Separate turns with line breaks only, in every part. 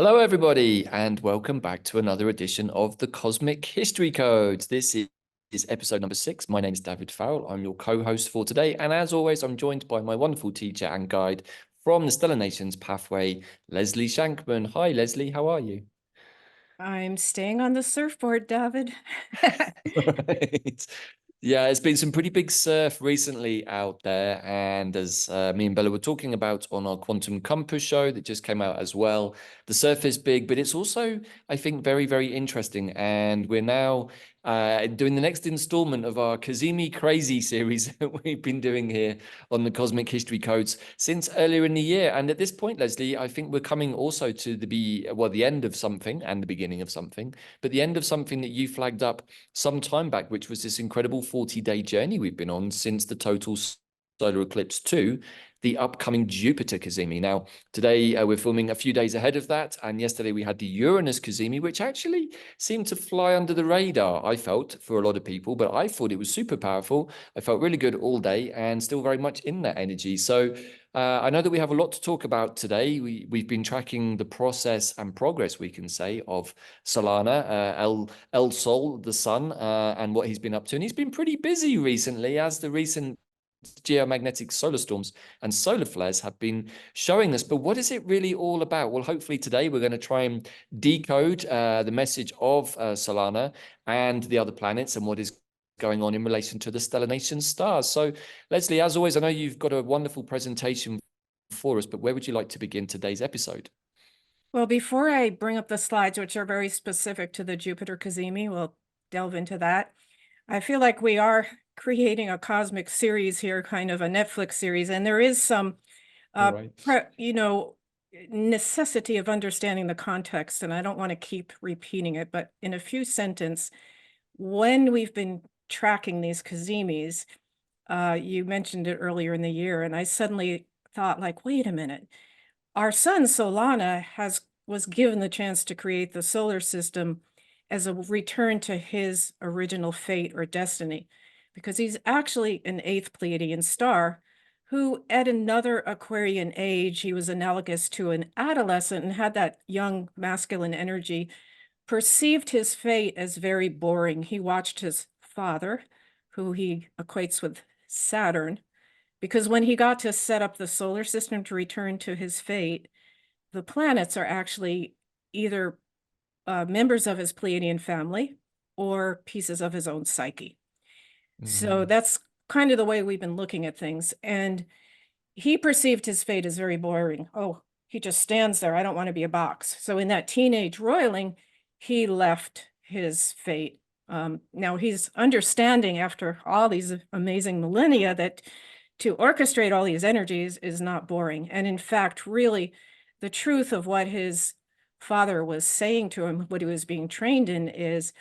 Hello, everybody, and welcome back to another edition of the Cosmic History Codes. This is episode number 6. My name is David Farrell. I'm your co-host for today. And as always, I'm joined by my wonderful teacher and guide from the Stellar Nations Pathway, Leslie Shankman. Hi, Leslie. How are you?
I'm staying on the surfboard, David.
Right. Yeah, it's been some pretty big surf recently out there. And as me and Bella were talking about on our Quantum Compass show that just came out as well, the surf is big, but it's also, I think, very, very interesting. And we're now doing the next installment of our Cazimi Crazy series that we've been doing here on the Cosmic History Codes since earlier in the year. And at this point, Leslie, I think we're coming also to the end of something and the beginning of something, but the end of something that you flagged up some time back, which was this incredible 40-day journey we've been on since the total solar eclipse to the upcoming Jupiter Cazimi. Now, today we're filming a few days ahead of that, and yesterday we had the Uranus Cazimi, which actually seemed to fly under the radar, I felt, for a lot of people, but I thought it was super powerful. I felt really good all day and still very much in that energy. So I know that we have a lot to talk about today. We've been tracking the process and progress, we can say, of Solana, El Sol, the sun, and what he's been up to. And he's been pretty busy recently, as the recent geomagnetic solar storms and solar flares have been showing us. But what is it really all about? Well, hopefully today we're going to try and decode the message of Solana and the other planets and what is going on in relation to the stellar nation stars. So, Leslie, as always, I know you've got a wonderful presentation for us, but where would you like to begin today's episode?
Well, before I bring up the slides, which are very specific to the Jupiter Cazimi, we'll delve into that. I feel like we are creating a cosmic series here, kind of a Netflix series, and there is some,
Right.
necessity of understanding the context, and I don't want to keep repeating it, but in a few sentences, when we've been tracking these Cazimis, you mentioned it earlier in the year, and I suddenly thought, like, wait a minute. Our sun Solana was given the chance to create the solar system as a return to his original fate or destiny, because he's actually an eighth Pleiadian star who, at another Aquarian age, he was analogous to an adolescent and had that young masculine energy, perceived his fate as very boring. He watched his father, who he equates with Saturn, because when he got to set up the solar system to return to his fate, the planets are actually either members of his Pleiadian family or pieces of his own psyche. So that's kind of the way we've been looking at things. And he perceived his fate as very boring. Oh, he just stands there. I don't want to be a box. So in that teenage roiling, he left his fate. Now he's understanding after all these amazing millennia that to orchestrate all these energies is not boring. And in fact, really, the truth of what his father was saying to him, what he was being trained in, is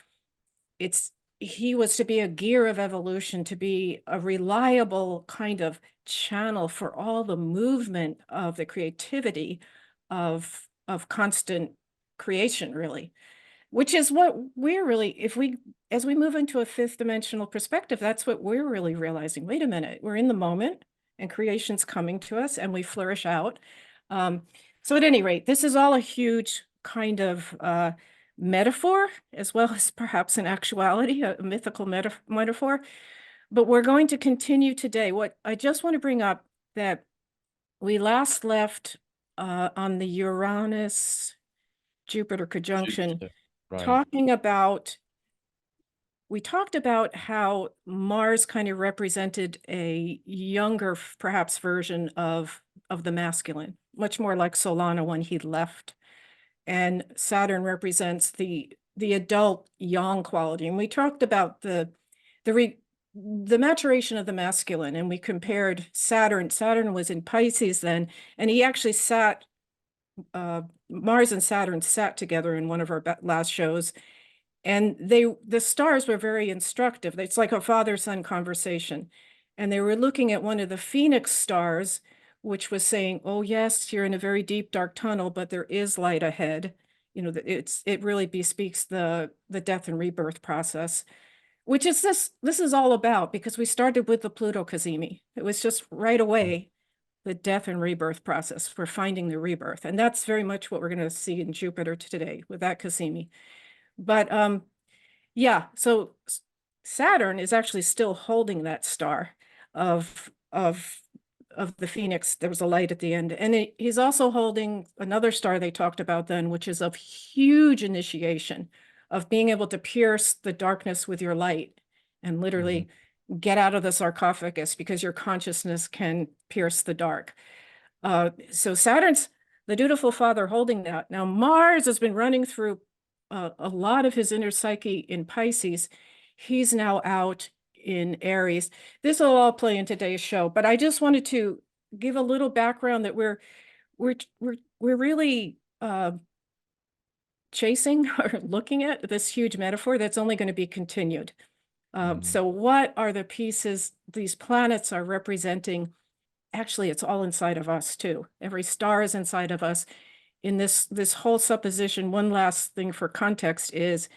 he was to be a gear of evolution, to be a reliable kind of channel for all the movement of the creativity of constant creation, really, which is what we're really, as we move into a fifth dimensional perspective, that's what we're really realizing. Wait a minute, we're in the moment and creation's coming to us and we flourish out. So at any rate, this is all a huge kind of metaphor, as well as perhaps in actuality, a mythical metaphor. But we're going to continue today. What I just want to bring up, that we last left on the Uranus Jupiter conjunction,
Jupiter. Right.
we talked about how Mars kind of represented a younger, perhaps, version of the masculine, much more like Solana when he left. And Saturn represents the adult yang quality. And we talked about the maturation of the masculine, and we compared Saturn. Saturn was in Pisces then, and he actually sat, Mars and Saturn sat together in one of our last shows. And the stars were very instructive. It's like a father-son conversation. And they were looking at one of the Phoenix stars, which was saying, oh, yes, you're in a very deep, dark tunnel, but there is light ahead. You know, it really bespeaks the death and rebirth process, which is this is all about, because we started with the Pluto Cazimi. It was just right away the death and rebirth process. We're finding the rebirth. And that's very much what we're going to see in Jupiter today with that Cazimi. But yeah, so Saturn is actually still holding that star of the Phoenix. There was a light at the end. And he's also holding another star they talked about then, which is of huge initiation, of being able to pierce the darkness with your light and literally get out of the sarcophagus because your consciousness can pierce the dark. So Saturn's the dutiful father holding that. Now Mars has been running through a lot of his inner psyche in Pisces. He's now out in Aries. This will all play in today's show, but I just wanted to give a little background that we're really chasing or looking at this huge metaphor that's only going to be continued. So what are the pieces these planets are representing? Actually, it's all inside of us too. Every star is inside of us. In this whole supposition, one last thing for context is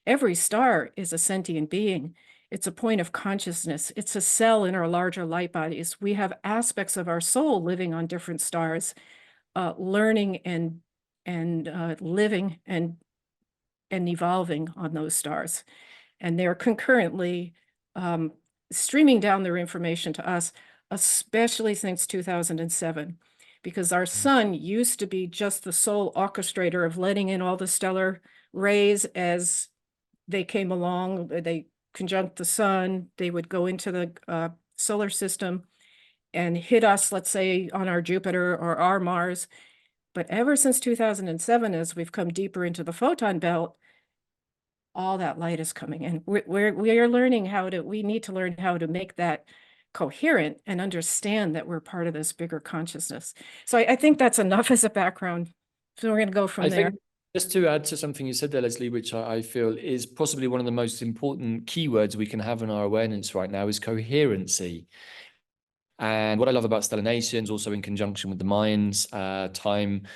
every star is a sentient being. It's a point of consciousness. It's a cell in our larger light bodies. We have aspects of our soul living on different stars, learning and living and evolving on those stars. And they're concurrently streaming down their information to us, especially since 2007, because our sun used to be just the sole orchestrator of letting in all the stellar rays as they came along. They conjunct the sun, they would go into the solar system and hit us, let's say, on our Jupiter or our Mars. But ever since 2007, as we've come deeper into the photon belt, all that light is coming in. We are learning we need to learn how to make that coherent and understand that we're part of this bigger consciousness. So I think that's enough as a background. So we're going to go from there.
Just to add to something you said there, Leslie, which I feel is possibly one of the most important keywords we can have in our awareness right now, is coherency. And what I love about stellar nations, also in conjunction with the minds, time,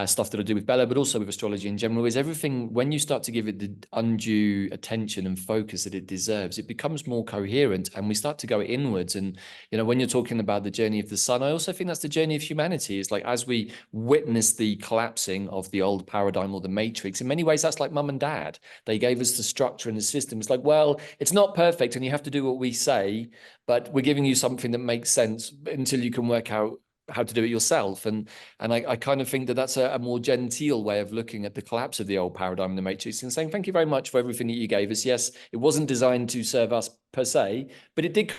stuff that I do with Bella, but also with astrology in general, is everything, when you start to give it the undue attention and focus that it deserves, it becomes more coherent and we start to go inwards. And, you know, when you're talking about the journey of the sun, I also think that's the journey of humanity. It's like, as we witness the collapsing of the old paradigm or the matrix, in many ways, that's like mum and dad. They gave us the structure and the system. It's like, well, it's not perfect and you have to do what we say, but we're giving you something that makes sense until you can work out how to do it yourself. And I kind of think that that's a more genteel way of looking at the collapse of the old paradigm in the matrix and saying, thank you very much for everything that you gave us. Yes, it wasn't designed to serve us per se, but it did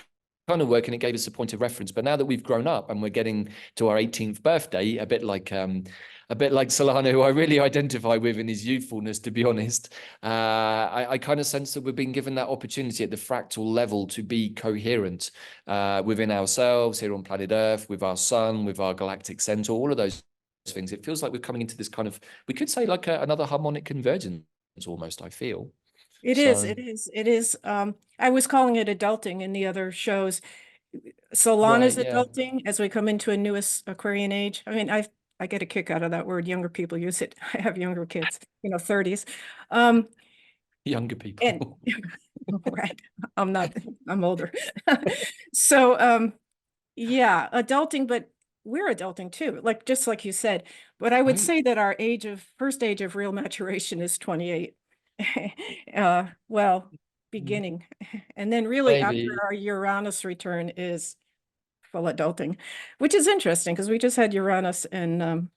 kind of work and it gave us a point of reference. But now that we've grown up and we're getting to our 18th birthday, a bit like Solano, who I really identify with in his youthfulness, to be honest, I kind of sense that we're being given that opportunity at the fractal level to be coherent within ourselves here on planet Earth, with our sun, with our galactic center, all of those things. It feels like we're coming into this kind of, we could say like another harmonic convergence almost, I feel.
It is. I was calling it adulting in the other shows. Solana's adulting as we come into a newest Aquarian age. I mean, I get a kick out of that word. Younger people use it. I have younger kids, 30s.
Younger people.
Right. I'm older. So, yeah, adulting, but we're adulting too, just like you said. But I would say that our first age of real maturation is 28. Beginning. And then really after our Uranus return is full adulting, which is interesting because we just had Uranus and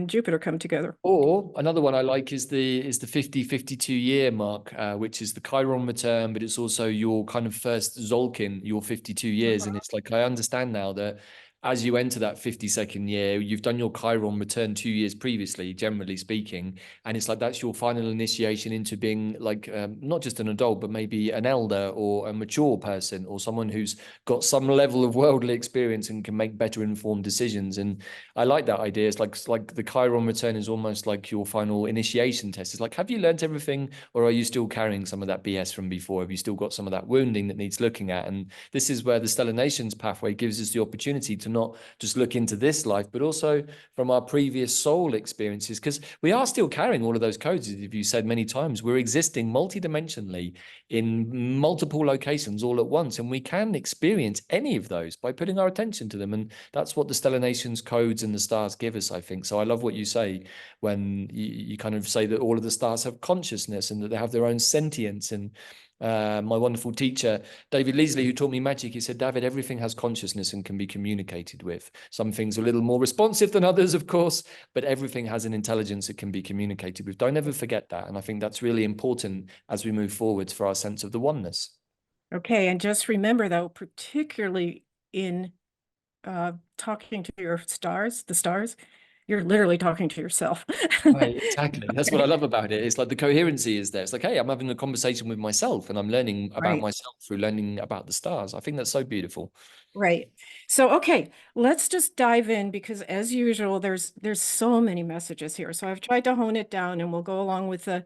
Jupiter come together.
Or another one I like is the 50-52 year mark, which is the Chiron return, but it's also your kind of first Zolkin, your 52 years. And it's like, I understand now that as you enter that 52nd year, you've done your Chiron return 2 years previously, generally speaking. And it's like, that's your final initiation into being like, not just an adult, but maybe an elder or a mature person or someone who's got some level of worldly experience and can make better informed decisions. And I like that idea. It's like the Chiron return is almost like your final initiation test. It's like, have you learned everything or are you still carrying some of that BS from before? Have you still got some of that wounding that needs looking at? And this is where the Stellar Nations pathway gives us the opportunity to not just look into this life, but also from our previous soul experiences, because we are still carrying all of those codes, as you said many times. We're existing multidimensionally in multiple locations all at once, and we can experience any of those by putting our attention to them. And that's what the stellar nations codes and the stars give us, I think. So I love what you say when you kind of say that all of the stars have consciousness and that they have their own sentience. And my wonderful teacher, Davyd Leslie, who taught me magic, he said, Davyd, everything has consciousness and can be communicated with. Some things are a little more responsive than others, of course, but everything has an intelligence that can be communicated with. Don't ever forget that. And I think that's really important as we move forward for our sense of the oneness.
Okay, and just remember, though, particularly in talking to your stars, the stars, you're literally talking to yourself.
Right, exactly. That's what I love about it. It's like the coherency is there. It's like, hey, I'm having a conversation with myself and I'm learning about
Right.
myself through learning about the stars. I think that's so beautiful.
Right. So, okay, let's just dive in because as usual, there's so many messages here. So I've tried to hone it down and we'll go along with the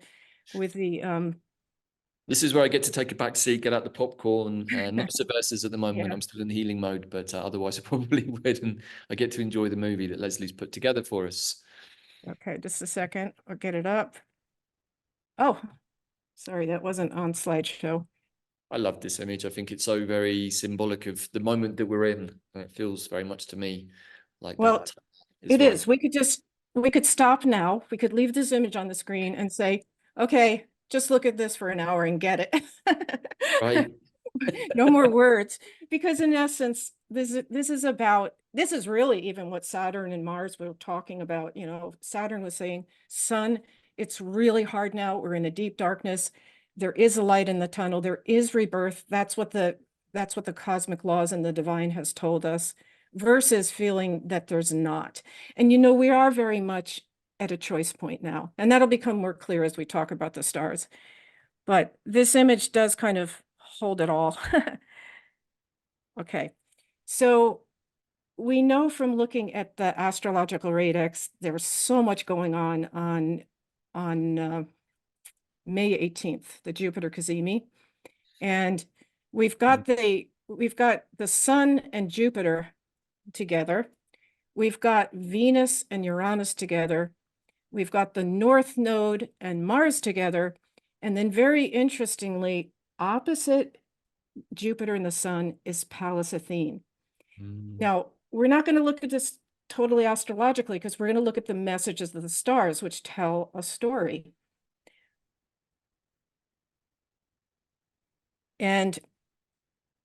This is where I get to take a back seat, get out the popcorn. No subversives at the moment.
Yeah.
I'm still in healing mode, but otherwise I probably would. And I get to enjoy the movie that Leslie's put together for us.
Okay, just a second. I'll get it up. Oh, sorry, that wasn't on slideshow.
I love this image. I think it's so very symbolic of the moment that we're in. And it feels very much to me like
Well,
that.
it is. We could stop now. We could leave this image on the screen and say, okay, just look at this for an hour and get it.
Right.
No more words, because in essence, this is really even what Saturn and Mars were talking about. You know, Saturn was saying, son, it's really hard now. We're in a deep darkness. There is a light in the tunnel. There is rebirth. That's what the cosmic laws and the divine has told us, versus feeling that there's not. And, you know, we are very much at a choice point now, and that'll become more clear as we talk about the stars. But this image does kind of hold it all. Okay, so we know from looking at the astrological radix, there's so much going on May 18th, the Jupiter Cazimi. And we've got the Sun and Jupiter together. We've got Venus and Uranus together. We've got the North Node and Mars together. And then very interestingly, opposite Jupiter and the Sun is Pallas Athene. Now, we're not going to look at this totally astrologically because we're going to look at the messages of the stars, which tell a story. And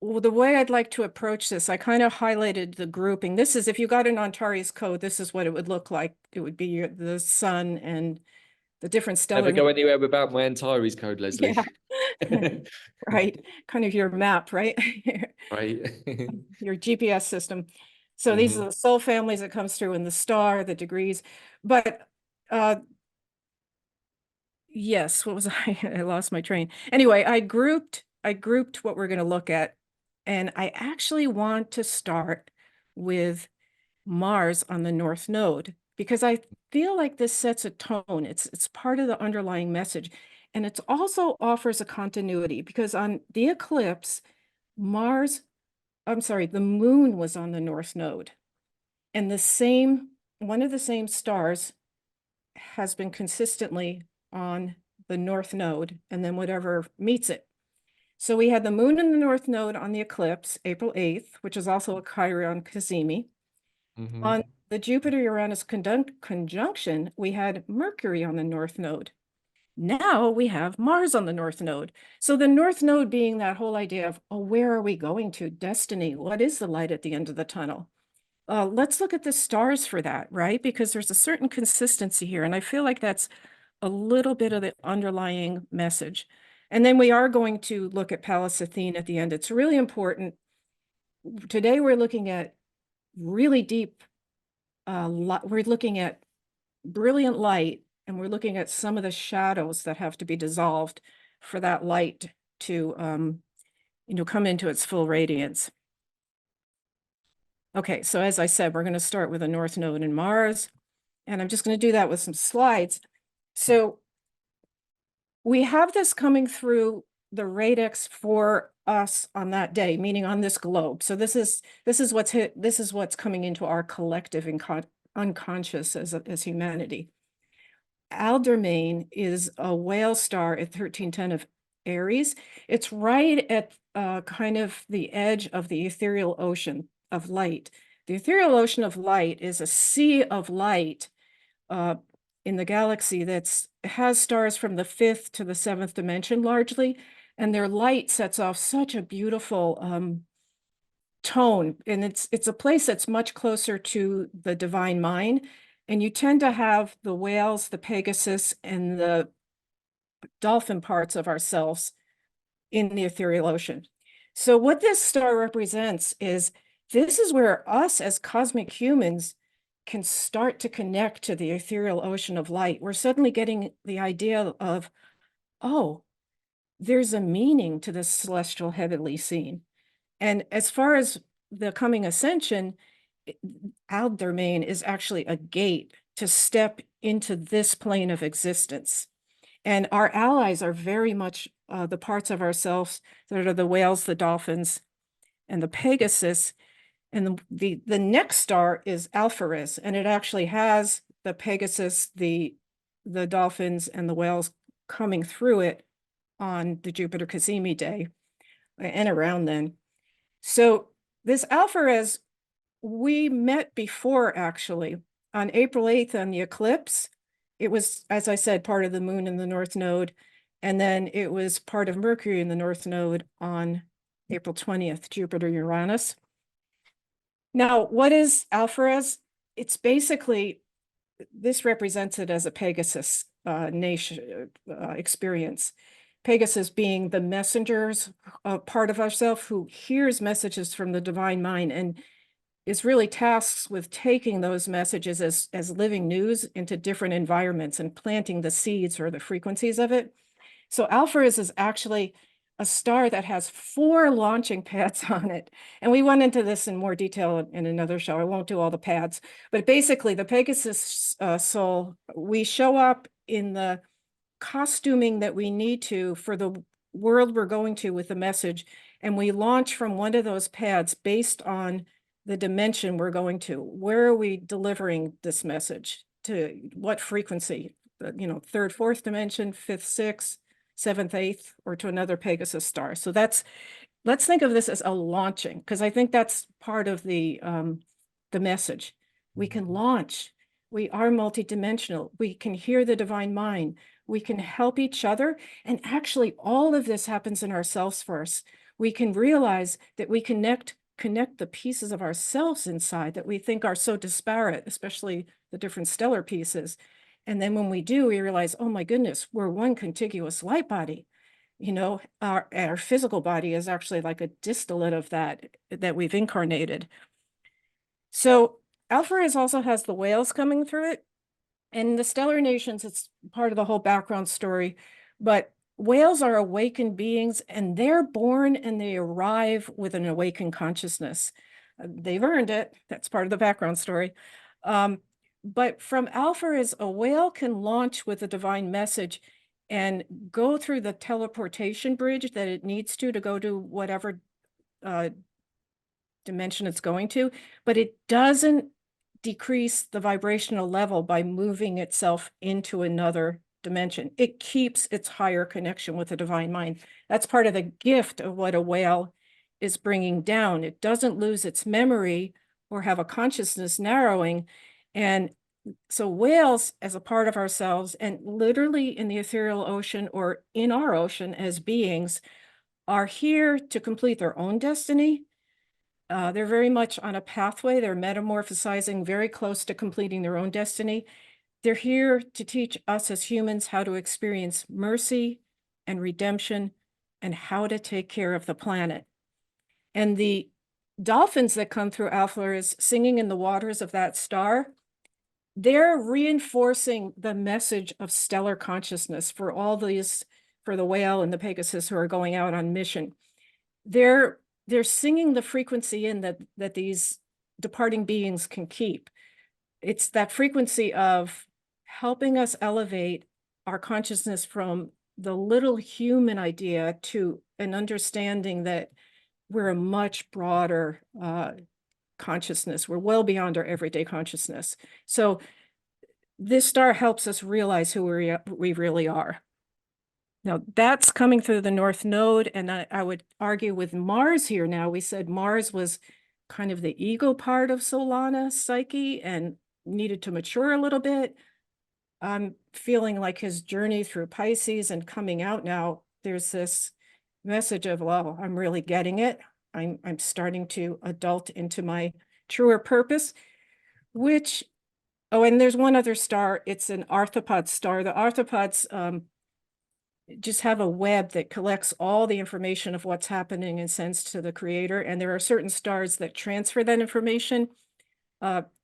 the way I'd like to approach this, I kind of highlighted the grouping. This is, if you got an Antares code, this is what it would look like. It would be the Sun and the different stellar.
Never go anywhere without my Antares code, Leslie.
Yeah. Right. Kind of your map, right?
Right.
Your GPS system. So these are the soul families that comes through in the star, the degrees. But yes, what was I? I lost my train. Anyway, I grouped what we're going to look at. And I actually want to start with Mars on the North Node, because I feel like this sets a tone. It's part of the underlying message. And it also offers a continuity, because on the eclipse, the moon was on the North Node. And one of the same stars has been consistently on the North Node, and then whatever meets it. So we had the moon in the North Node on the eclipse, April 8th, which is also a Chiron Cazimi. On the Jupiter-Uranus conjunction, we had Mercury on the North Node. Now we have Mars on the North Node. So the North Node being that whole idea of, oh, where are we going to? Destiny. What is the light at the end of the tunnel? Let's look at the stars for that, right? Because there's a certain consistency here. And I feel like that's a little bit of the underlying message. And then we are going to look at Pallas Athene at the end. It's really important. Today we're looking at really deep, we're looking at brilliant light, and we're looking at some of the shadows that have to be dissolved for that light to come into its full radiance. Okay, so as I said, we're going to start with a North Node in Mars, and I'm just going to do that with some slides. So we have this coming through the radix for us on that day, meaning on this globe. So this is what's coming into our collective unconscious as humanity. Alderman is a whale star at 1310 of Aries. It's right at kind of the edge of the ethereal ocean of light. The ethereal ocean of light is a sea of light in the galaxy that has stars from the 5th to the 7th dimension largely, and their light sets off such a beautiful tone. And it's a place that's much closer to the divine mind. And you tend to have the whales, the Pegasus, and the dolphin parts of ourselves in the ethereal ocean. So what this star represents is this is where us as cosmic humans can start to connect to the ethereal ocean of light. We're suddenly getting the idea of, oh, there's a meaning to this celestial heavenly scene. And as far as the coming ascension, Alderman is actually a gate to step into this plane of existence. And our allies are very much the parts of ourselves that are the whales, the dolphins, and the Pegasus. And the next star is Alpheratz, and it actually has the Pegasus, the dolphins, and the whales coming through it on the Jupiter Cazimi day and around then. So this Alpheratz, we met before actually on April 8th on the eclipse. It was, as I said, part of the moon in the North Node, and then it was part of Mercury in the North Node on April 20th, Jupiter Uranus. Now, what is Alpheratz? It's basically, this represents it as a Pegasus nation experience. Pegasus being the messengers part of ourselves who hears messages from the divine mind and is really tasked with taking those messages as living news into different environments and planting the seeds or the frequencies of it. So Alpheratz is actually a star that has 4 launching pads on it. And we went into this in more detail in another show. I won't do all the pads, but basically the Pegasus soul, we show up in the costuming that we need to for the world we're going to with the message. And we launch from one of those pads based on the dimension we're going to. Where are we delivering this message? To what frequency? You know, 3rd, 4th dimension, 5th, 6th, 7th, 8th, or to another Pegasus star. So let's think of this as a launching, because I think that's part of the message. We can launch. We are multidimensional. We can hear the divine mind. We can help each other. And actually, all of this happens in ourselves first. We can realize that we connect the pieces of ourselves inside that we think are so disparate, especially the different stellar pieces. And then when we do, we realize, oh my goodness, we're one contiguous light body. You know, our physical body is actually like a distillate of that we've incarnated. So Alpheratz also has the whales coming through it. And the stellar nations, it's part of the whole background story. But whales are awakened beings, and they're born and they arrive with an awakened consciousness. They've earned it. That's part of the background story. But from Alpheratz, a whale can launch with a divine message and go through the teleportation bridge that it needs to go to whatever dimension it's going to, but it doesn't decrease the vibrational level by moving itself into another dimension. It keeps its higher connection with the divine mind. That's part of the gift of what a whale is bringing down. It doesn't lose its memory or have a consciousness narrowing. And so whales as a part of ourselves, and literally in the ethereal ocean or in our ocean as beings, are here to complete their own destiny. They're very much on a pathway. They're metamorphosizing very close to completing their own destiny. They're here to teach us as humans how to experience mercy and redemption and how to take care of the planet. And the dolphins that come through Alpheratz singing in the waters of that star, they're reinforcing the message of stellar consciousness for all these, for the whale and the Pegasus who are going out on mission. They're singing the frequency in that these departing beings can keep. It's that frequency of helping us elevate our consciousness from the little human idea to an understanding that we're a much broader consciousness. We're well beyond our everyday consciousness. So this star helps us realize who we really are. Now, that's coming through the North Node, and I would argue with Mars here now. We said Mars was kind of the ego part of Solana's psyche and needed to mature a little bit. I'm feeling like his journey through Pisces and coming out now, there's this message of, well, I'm really getting it. I'm starting to adult into my truer purpose, which, oh, and there's one other star. It's an arthropod star. The arthropods just have a web that collects all the information of what's happening and sends to the creator. And there are certain stars that transfer that information.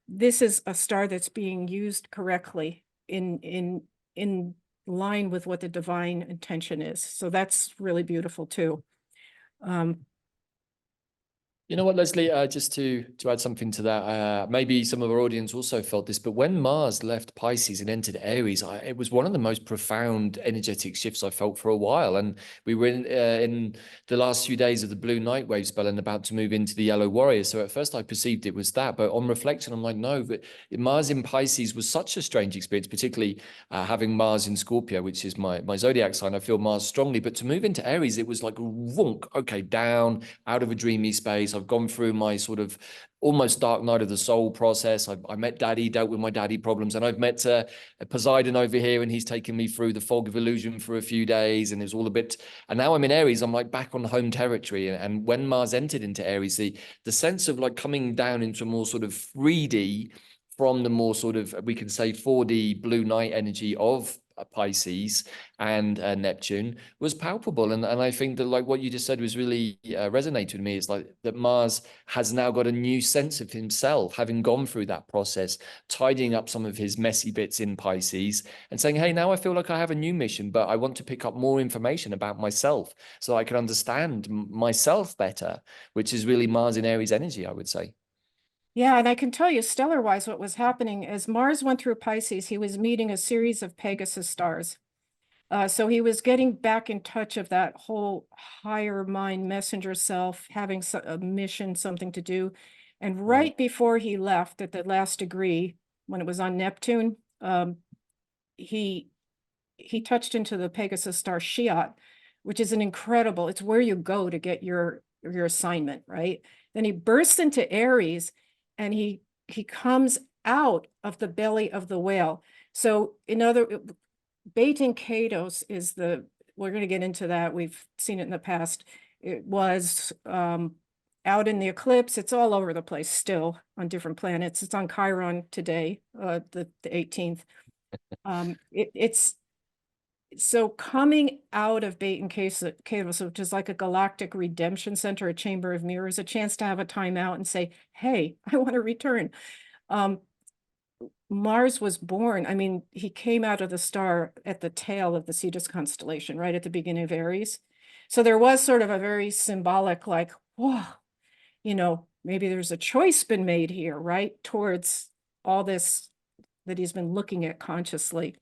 This is a star that's being used correctly in line with what the divine intention is. So that's really beautiful too.
You know what, Leslie, just to add something to that, maybe some of our audience also felt this, but when Mars left Pisces and entered Aries, it was one of the most profound energetic shifts I felt for a while. And we were in the last few days of the blue night wave spell and about to move into the yellow warrior. So at first I perceived it was that, but on reflection, I'm like, no, but Mars in Pisces was such a strange experience, particularly having Mars in Scorpio, which is my zodiac sign. I feel Mars strongly, but to move into Aries, it was like, wonk, okay, down, out of a dreamy space. I've gone through my sort of almost dark night of the soul process. I met Daddy, dealt with my daddy problems, and I've met Poseidon over here, and he's taken me through the fog of illusion for a few days, and it was all a bit. And now I'm in Aries. I'm like back on home territory. And when Mars entered into Aries, the sense of like coming down into a more sort of 3D from the more sort of, we can say, 4D blue night energy of Pisces and Neptune was palpable. And I think that like what you just said was really resonated with me. It's like that Mars has now got a new sense of himself, having gone through that process, tidying up some of his messy bits in Pisces and saying, hey, now I feel like I have a new mission, but I want to pick up more information about myself so I can understand myself better, which is really Mars in Aries energy, I would say.
Yeah, and I can tell you stellar-wise what was happening as Mars went through Pisces, he was meeting a series of Pegasus stars. So he was getting back in touch of that whole higher mind messenger self, having a mission, something to do. And right before he left at the last degree, when it was on Neptune, he touched into the Pegasus star Shiat, which is an incredible, it's where you go to get your assignment, right? Then he bursts into Aries and he comes out of the belly of the whale. So Bait and Kados is we're going to get into that. We've seen it in the past. It was out in the eclipse. It's all over the place still on different planets. It's on Chiron today, the 18th. It's so coming out of Bait and Kados, which is like a galactic redemption center, a chamber of mirrors, a chance to have a time out and say, hey, I want to return. Mars was born. I mean, he came out of the star at the tail of the Cetus constellation, right at the beginning of Aries. So there was sort of a very symbolic, like, whoa, maybe there's a choice been made here, right? Towards all this that he's been looking at consciously.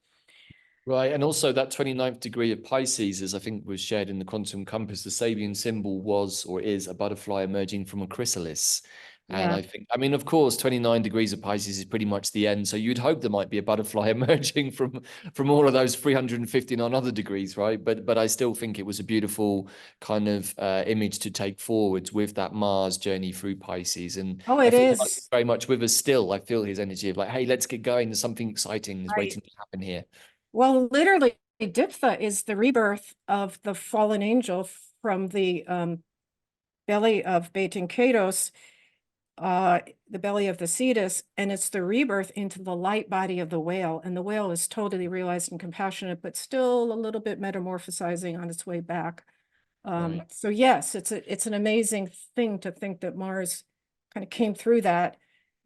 Right. And also that 29th degree of Pisces, as I think was shared in the quantum compass, the Sabian symbol was or is a butterfly emerging from a chrysalis. And
Yeah.
I think, I mean, of course, 29 degrees of Pisces is pretty much the end. So you'd hope there might be a butterfly emerging from all of those 359 other degrees, right? But I still think it was a beautiful kind of image to take forwards with that Mars journey through Pisces. And
Oh,
I
it
feel like
is.
very much with us still. I feel his energy of like, hey, let's get going. There's something exciting is
Right.
waiting to happen here.
Well, literally, Diptha is the rebirth of the fallen angel from the belly of Bait and Kados, the belly of the Cetus, and it's the rebirth into the light body of the whale. And the whale is totally realized and compassionate, but still a little bit metamorphosizing on its way back.
Right.
So yes, it's an amazing thing to think that Mars kind of came through that.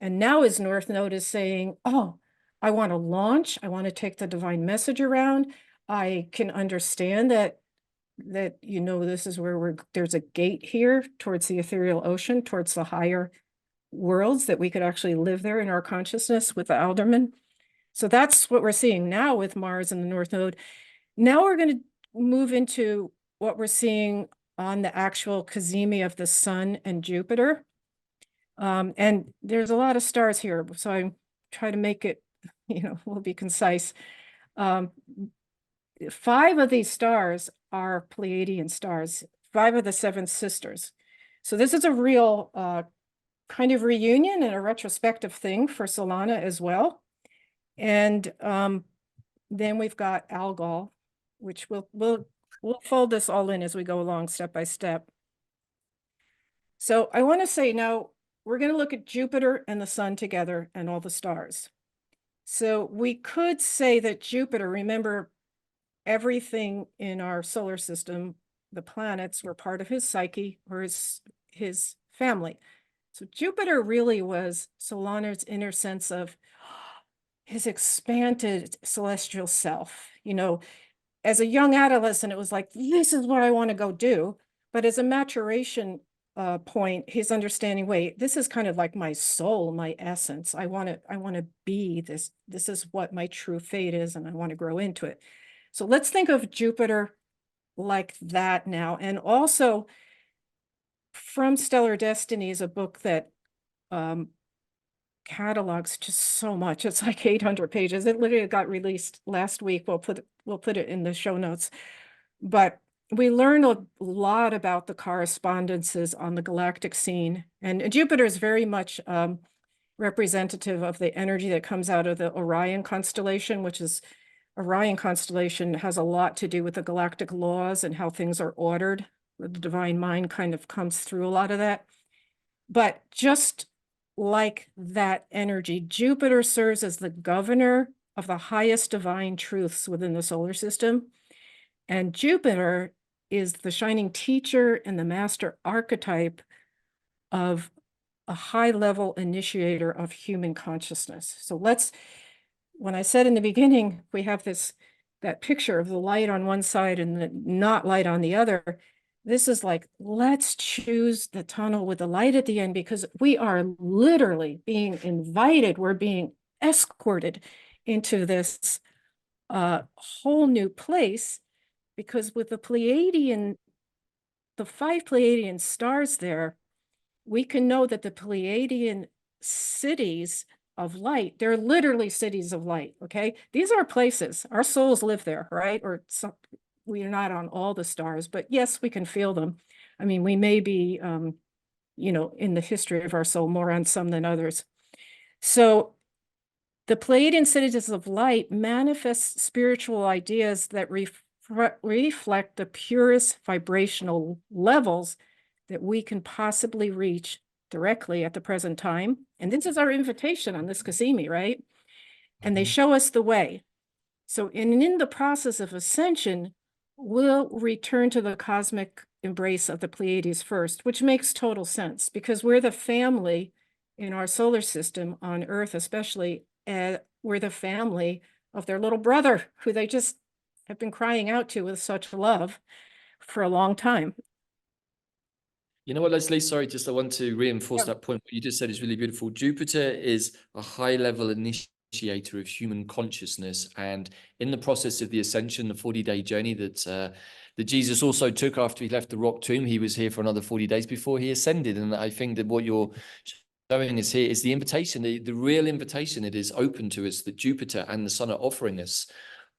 And now his North Node is saying, oh, I want to launch. I want to take the divine message around. I can understand that this is where there's a gate here towards the ethereal ocean, towards the higher worlds, that we could actually live there in our consciousness with the Alderman. So that's what we're seeing now with Mars and the North Node. Now we're going to move into what we're seeing on the actual Cazimi of the Sun and Jupiter. And there's a lot of stars here, so I try to make it, we'll be concise. 5 of these stars are Pleiadian stars, 5 of the 7 sisters. So this is a real kind of reunion and a retrospective thing for Solana as well. And then we've got Algol, which we'll fold this all in as we go along step by step. So I want to say now we're going to look at Jupiter and the Sun together and all the stars. So we could say that Jupiter, remember, everything in our solar system, the planets were part of his psyche or his family. So Jupiter really was Solana's inner sense of his expanded celestial self. As a young adolescent, it was like, this is what I want to go do. But as a maturation point, his understanding, wait, this is kind of like my soul, my essence. I want to be this. This is what my true fate is, and I want to grow into it. So let's think of Jupiter like that now. And also From Stellar Destinies, a book that catalogs just so much. It's like 800 pages. It literally got released last week. We'll put it in the show notes. But we learn a lot about the correspondences on the galactic scene. And Jupiter is very much representative of the energy that comes out of the Orion constellation, which is Orion constellation has a lot to do with the galactic laws and how things are ordered. The divine mind kind of comes through a lot of that. But just like that energy, Jupiter serves as the governor of the highest divine truths within the solar system. And Jupiter is the shining teacher and the master archetype of a high-level initiator of human consciousness. So when I said in the beginning, we have that picture of the light on one side and the not light on the other. This is like, let's choose the tunnel with the light at the end, because we are literally being invited. We're being escorted into this whole new place, because with the 5 Pleiadian stars there, we can know that the Pleiadian cities of light, they're literally cities of light, okay? These are places, our souls live there, right? Or we are not on all the stars, but yes, we can feel them. I mean, we may be, in the history of our soul, more on some than others. So the Pleiadian cities of light manifest spiritual ideas that reflect the purest vibrational levels that we can possibly reach directly at the present time. And this is our invitation on this Cazimi, right? And they show us the way. So in the process of ascension, we'll return to the cosmic embrace of the Pleiades first, which makes total sense, because we're the family in our solar system on Earth, especially, we're the family of their little brother, who they just have been crying out to with such love for a long time.
You know what, Leslie? Sorry, just I want to reinforce that point. What you just said is really beautiful. Jupiter is a high-level initiator of human consciousness, and in the process of the ascension, the 40-day journey that Jesus also took after he left the rock tomb, he was here for another 40 days before he ascended. And I think that what you're showing us here is the invitation, the real invitation that is open to us, that Jupiter and the Sun are offering us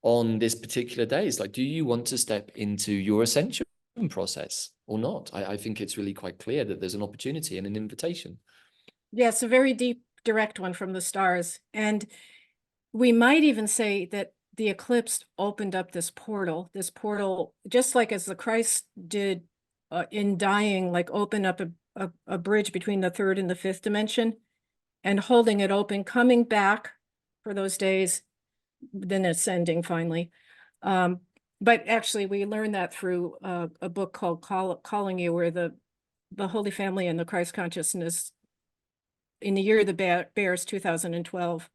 on this particular day. It's like, do you want to step into your ascension process or not? I think it's really quite clear that there's an opportunity and an invitation.
Yes, a very deep, direct one from the stars. And we might even say that the eclipse opened up this portal, just like as the Christ did in dying, like open up a bridge between the 3rd and the 5th dimension, and holding it open, coming back for those days, then ascending finally. But actually, we learned that through a book called Calling You, where the Holy Family and the Christ consciousness in the year of the Bears, 2012,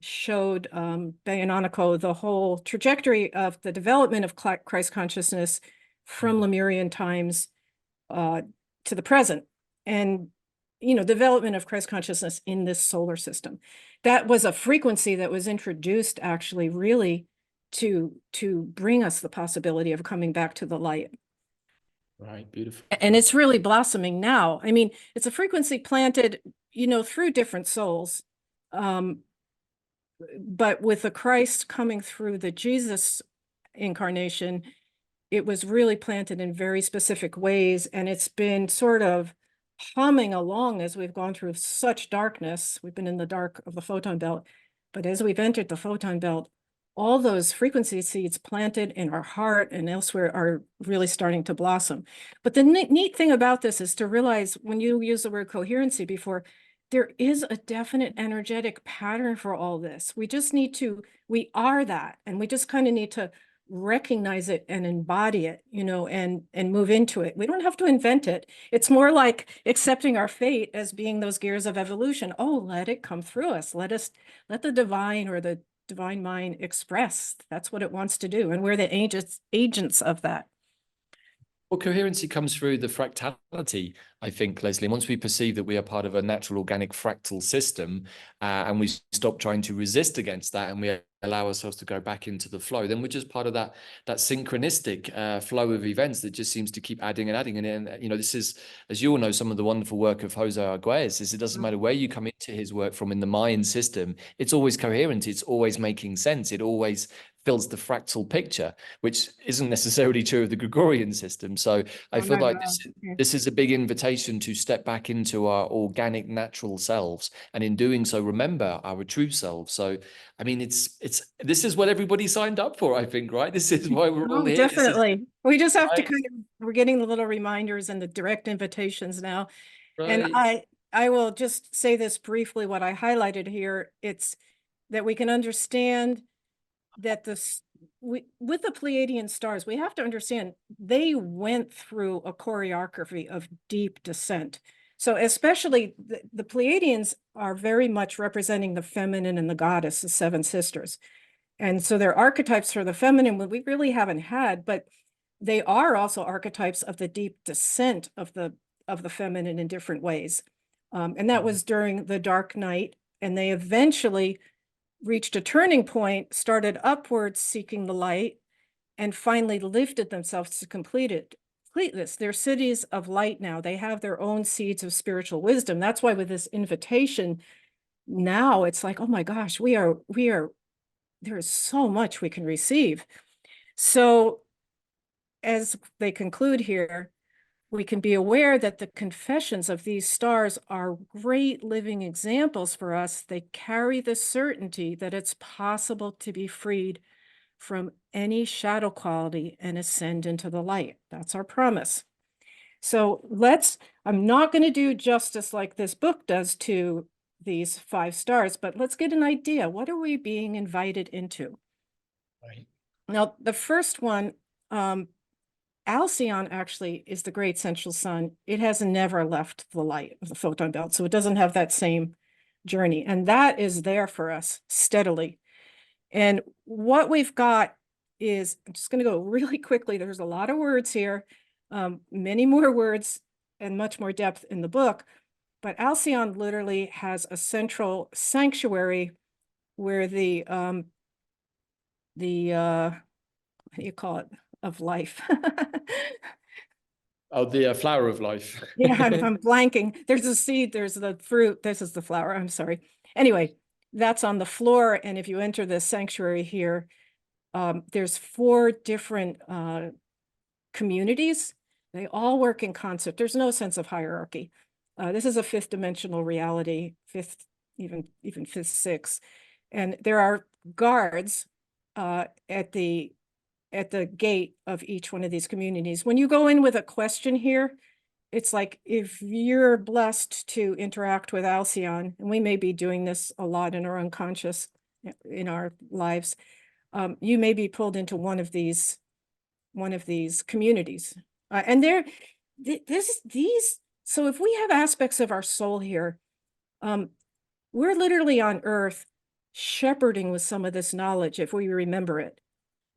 showed Bayononico the whole trajectory of the development of Christ consciousness from Lemurian times to the present, and development of Christ consciousness in this solar system. That was a frequency that was introduced actually really to bring us the possibility of coming back to the light.
Right, beautiful.
And it's really blossoming now. I mean, it's a frequency planted, through different souls. But with the Christ coming through the Jesus incarnation, it was really planted in very specific ways. And it's been sort of humming along as we've gone through such darkness. We've been in the dark of the photon belt. But as we've entered the photon belt, all those frequency seeds planted in our heart and elsewhere are really starting to blossom. But the neat thing about this is to realize, when you use the word coherency before, there is a definite energetic pattern for all this. We just need to, we are that, and we just kind of need to recognize it and embody it, and move into it. We don't have to invent it. It's more like accepting our fate as being those gears of evolution. Oh, let it come through us. Let the divine or the divine mind express. That's what it wants to do. And we're the agents of that.
Well, coherency comes through the fractality, I think, Leslie. Once we perceive that we are part of a natural organic fractal system, and we stop trying to resist against that, and we allow ourselves to go back into the flow, then we're just part of that synchronistic flow of events that just seems to keep adding and adding. And this is, as you all know, some of the wonderful work of Jose Arguelles is it doesn't matter where you come into his work from in the Mayan system, it's always coherent, it's always making sense, it always fills the fractal picture, which isn't necessarily true of the Gregorian system. So I feel like this is a big invitation to step back into our organic, natural selves, and in doing so, remember our true selves. So, I mean, this is what everybody signed up for, I think, right? This is why we're all here.
Definitely. We just have to we're getting the little reminders and the direct invitations now. Right. And I will just say this briefly, what I highlighted here, it's that we can understand that with the Pleiadian stars, we have to understand they went through a choreography of deep descent. So especially the Pleiadians are very much representing the feminine and the goddess, the seven sisters. And so they're archetypes for the feminine, we really haven't had, but they are also archetypes of the deep descent of the feminine in different ways. And that was during the dark night, and they eventually reached a turning point, started upwards seeking the light, and finally lifted themselves to complete this. They're cities of light now. They have their own seeds of spiritual wisdom. That's why with this invitation, now it's like, oh my gosh, there is so much we can receive. So as they conclude here, we can be aware that the confessions of these stars are great living examples for us. They carry the certainty that it's possible to be freed from any shadow quality and ascend into the light. That's our promise. So I'm not going to do justice like this book does to these 5 stars, but let's get an idea. What are we being invited into? Right. Now, the first one, Alcyone actually is the great central sun. It has never left the light of the photon belt, so it doesn't have that same journey. And that is there for us steadily. And what we've got is, I'm just going to go really quickly. There's a lot of words here, many more words and much more depth in the book. But Alcyone literally has a central sanctuary where the what do you call it? Of life.
Oh, the flower of life.
Yeah, I'm blanking. There's a seed, there's the fruit. This is the flower. I'm sorry. Anyway, that's on the floor. And if you enter the sanctuary here, there's 4 different communities. They all work in concert. There's no sense of hierarchy. This is a 5th dimensional reality, even 5th, 6th. And there are guards at the gate of each one of these communities. When you go in with a question here, it's like, if you're blessed to interact with Alcyone, and we may be doing this a lot in our unconscious, in our lives, you may be pulled into one of these communities. And so if we have aspects of our soul here, we're literally on Earth shepherding with some of this knowledge, if we remember it.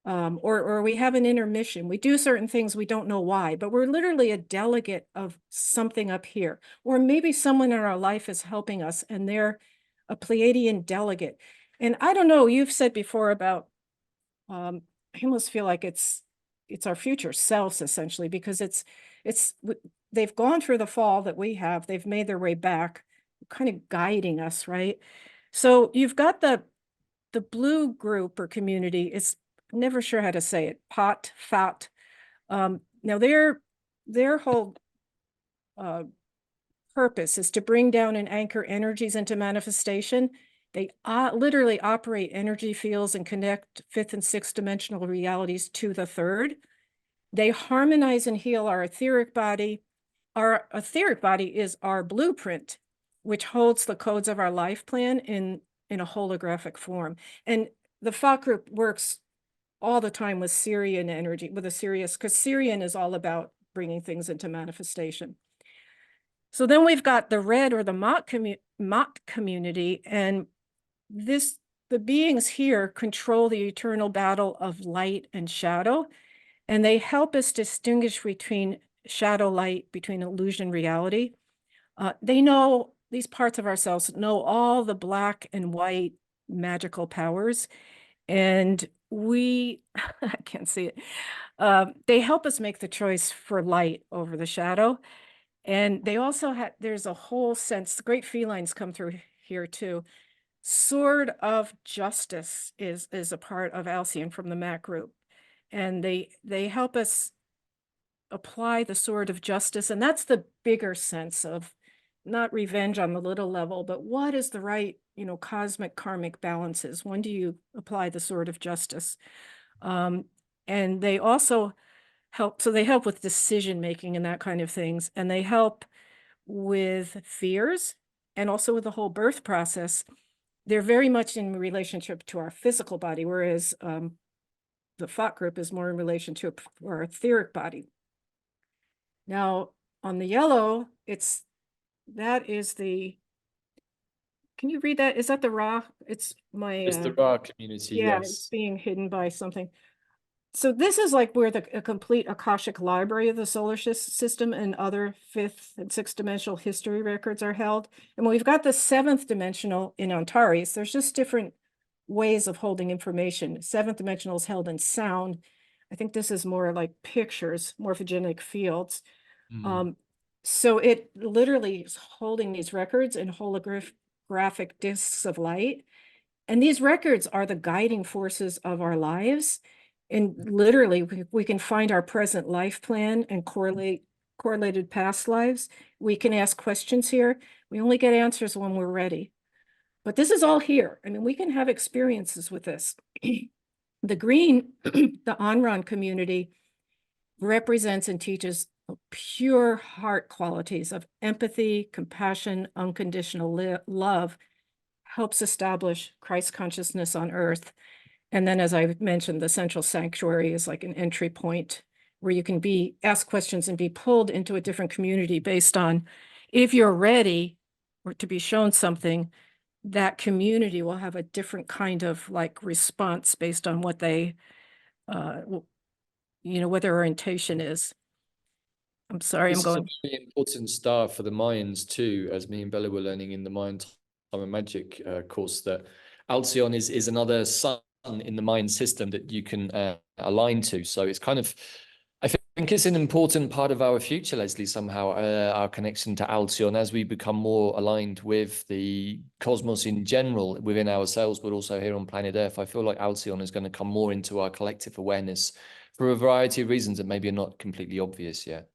Or we have an intermission. We do certain things, we don't know why, but we're literally a delegate of something up here. Or maybe someone in our life is helping us and they're a Pleiadian delegate. And I don't know, you've said before about I almost feel like it's our future selves, essentially, because they've gone through the fall that we have, they've made their way back, kind of guiding us, right? So you've got the blue group or community. It's never sure how to say it. Pot, fat. Now their whole purpose is to bring down and anchor energies into manifestation. They literally operate energy fields and connect fifth and sixth dimensional realities to the third. They harmonize and heal our etheric body. Our etheric body is our blueprint, which holds the codes of our life plan in a holographic form. And the thought group works all the time with Syrian energy, with a Sirius, because Syrian is all about bringing things into manifestation. So then we've got the red or the Mott community, and the beings here control the eternal battle of light and shadow, and they help us distinguish between shadow light, between illusion reality. They know, these parts of ourselves know all the black and white magical powers, and we, I can't see it, they help us make the choice for light over the shadow. And they also have, there's a whole sense, the great felines come through here too. Sword of Justice is a part of Alcyone from the Mac group. And they help us apply the sword of justice. And that's the bigger sense of not revenge on the little level, but what is the right, cosmic karmic balances? When do you apply the sword of justice? And they also help, so they help with decision making and that kind of things. And they help with fears and also with the whole birth process. They're very much in relationship to our physical body, whereas the thought group is more in relation to our etheric body. Now, on the yellow, that is the, can you read that? Is that the Ra? It's my...
It's the Ra community,
yeah,
yes.
it's being hidden by something. So this is like where a complete Akashic library of the solar system and other fifth and sixth dimensional history records are held. And when we've got the seventh dimensional in Antares, there's just different ways of holding information. Seventh dimensional is held in sound. I think this is more like pictures, morphogenic fields. So it literally is holding these records in holographic discs of light. And these records are the guiding forces of our lives. And literally, we can find our present life plan and correlated past lives. We can ask questions here. We only get answers when we're ready. But this is all here. I mean, we can have experiences with this. The green, the Anran community, represents and teaches pure heart qualities of empathy, compassion, unconditional love, helps establish Christ consciousness on earth. And then, as I mentioned, the central sanctuary is like an entry point where you can ask questions and be pulled into a different community based on, if you're ready or to be shown something, that community will have a different kind of like response based on what they, what their orientation is. I'm sorry,
This
I'm going.
is a very important star for the Mayans too, as me and Bella were learning in the Mayan Time and Magic course, that Alcyone is another sun in the Mayan system that you can align to. So it's kind of, I think it's an important part of our future, Leslie, somehow, our connection to Alcyone as we become more aligned with the cosmos in general within ourselves, but also here on planet Earth. I feel like Alcyone is going to come more into our collective awareness for a variety of reasons that maybe are not completely obvious yet.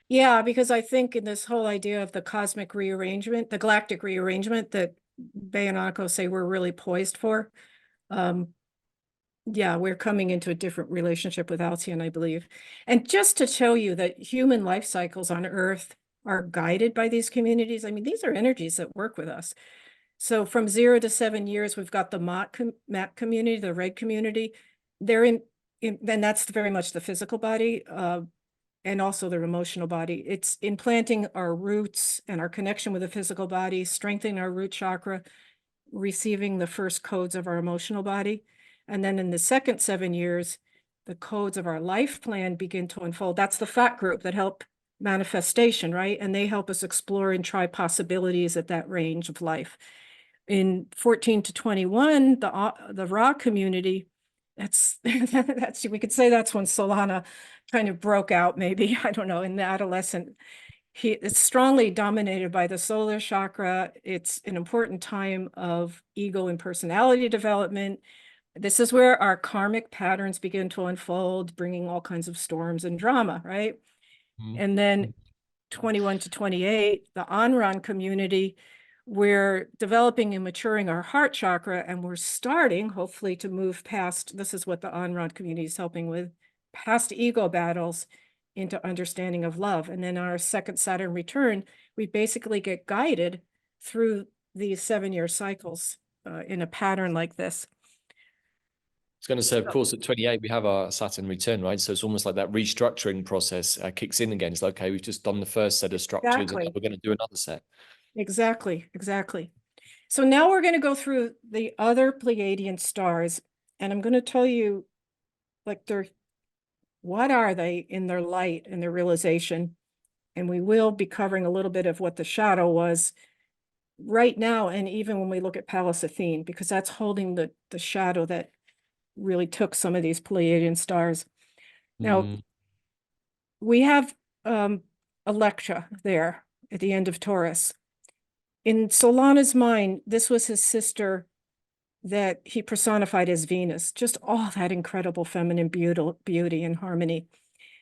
Yeah, because I think in this whole idea of the cosmic rearrangement, the galactic rearrangement that Bayonako say we're really poised for, yeah, we're coming into a different relationship with Alcyone, I believe. And just to show you that human life cycles on Earth are guided by these communities, I mean, these are energies that work with us. So from 0 to 7 years, we've got the Mat community, the red community. They're in and that's very much the physical body, and also their emotional body. It's implanting our roots and our connection with the physical body, strengthening our root chakra, receiving the first codes of our emotional body. And then in the second 7 years, the codes of our life plan begin to unfold. That's the fat group that help manifestation, right? And they help us explore and try possibilities at that range of life. In 14 to 21, the Ra community that's we could say that's when Solana kind of broke out, maybe, I don't know, in the adolescent. It's strongly dominated by the solar chakra. It's an important time of ego and personality development. This is where our karmic patterns begin to unfold, bringing all kinds of storms and drama, right? And then 21 to 28, the Anran community, we're developing and maturing our heart chakra, and we're starting, hopefully, to move past, this is what the Anran community is helping with, past ego battles into understanding of love. And then our second Saturn return, we basically get guided through these 7-year cycles in a pattern like this.
I was going to say, of course, at 28, we have our Saturn return, right? So it's almost like that restructuring process kicks in again. It's like, okay, we've just done the first set of structures,
Exactly.
and we're going to do another set.
Exactly. So now we're going to go through the other Pleiadian stars, and I'm going to tell you, like, what are they in their light and their realization? And we will be covering a little bit of what the shadow was right now, and even when we look at Pallas Athene, because that's holding the shadow that really took some of these Pleiadian stars. Now, we have Electra there at the end of Taurus. In Solana's mind, this was his sister that he personified as Venus, just all that incredible feminine beauty and harmony.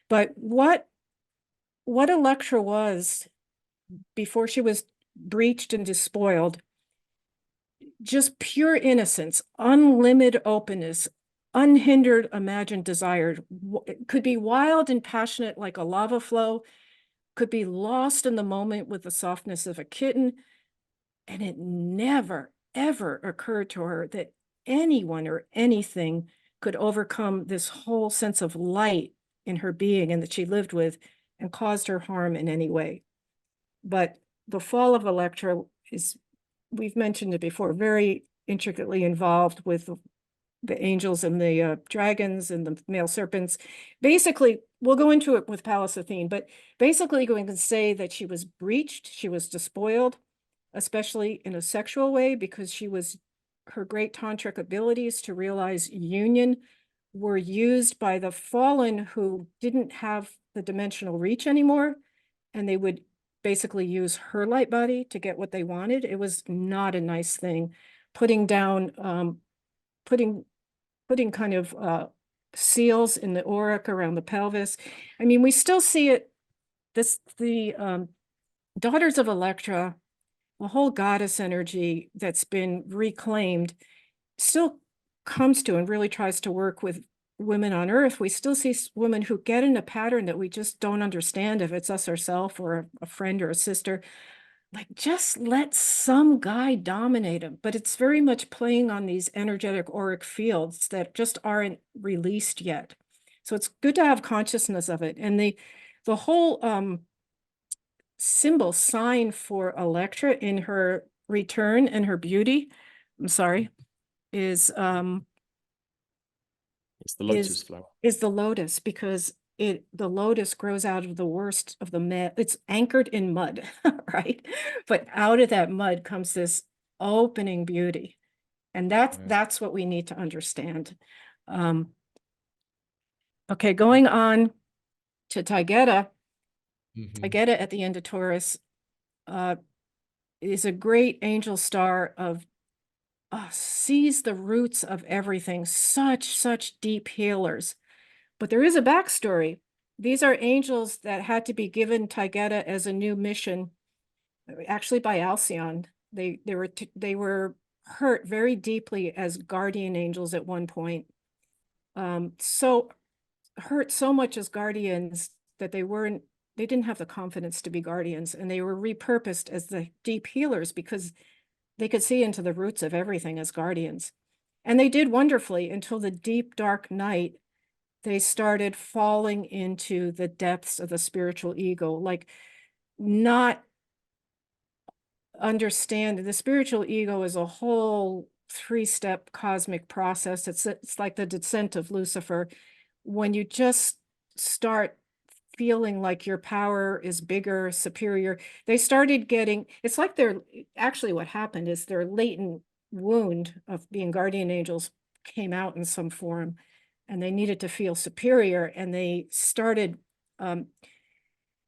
But what Electra was before she was breached and despoiled, just pure innocence, unlimited openness, unhindered imagined desire. It could be wild and passionate like a lava flow, could be lost in the moment with the softness of a kitten. And it never, ever occurred to her that anyone or anything could overcome this whole sense of light in her being and that she lived with and caused her harm in any way. But the fall of Electra is, we've mentioned it before, very intricately involved with the angels and the dragons and the male serpents. Basically, we'll go into it with Pallas Athene, but basically going to say that she was breached, she was despoiled, especially in a sexual way, because her great tantric abilities to realize union were used by the fallen who didn't have the dimensional reach anymore, and they would basically use her light body to get what they wanted. It was not a nice thing. Putting down, putting kind of seals in the auric around the pelvis. I mean, we still see it. The daughters of Electra, the whole goddess energy that's been reclaimed, still comes to and really tries to work with women on Earth. We still see women who get in a pattern that we just don't understand, if it's us ourselves or a friend or a sister. Like, just let some guy dominate him. But it's very much playing on these energetic auric fields that just aren't released yet. So it's good to have consciousness of it. And the whole symbol sign for Electra in her return and her beauty, I'm sorry, is
it's the lotus flower.
Is the lotus, because the lotus grows out of the worst of the mud. It's anchored in mud, right? But out of that mud comes this opening beauty. And that's what we need to understand. Okay, going on to Taygeta. Taygeta at the end of Taurus is a great angel star of sees the roots of everything, such deep healers. But there is a backstory. These are angels that had to be given Taygeta as a new mission, actually by Alcyone. They were hurt very deeply as guardian angels at one point. So hurt so much as guardians that they didn't have the confidence to be guardians, and they were repurposed as the deep healers because they could see into the roots of everything as guardians. And they did wonderfully until the deep, dark night. They started falling into the depths of the spiritual ego, like not understand the spiritual ego is a whole 3-step cosmic process. It's like the descent of Lucifer. When you just start feeling like your power is bigger, superior, they started getting, it's like actually what happened is their latent wound of being guardian angels came out in some form, and they needed to feel superior, and they started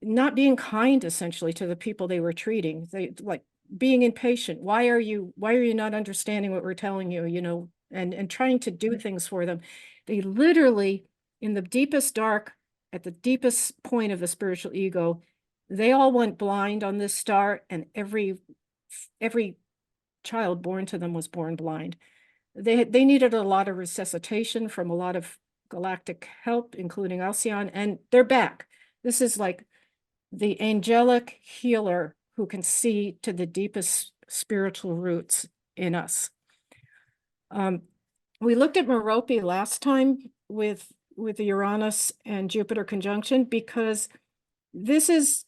not being kind, essentially, to the people they were treating. They like being impatient. Why are you not understanding what we're telling you, you know, and trying to do things for them. They literally, in the deepest dark, at the deepest point of the spiritual ego, they all went blind on this star, and every child born to them was born blind. They needed a lot of resuscitation from a lot of galactic help, including Alcyone, and they're back. This is like the angelic healer who can see to the deepest spiritual roots in us. We looked at Merope last time with the Uranus and Jupiter conjunction, because this is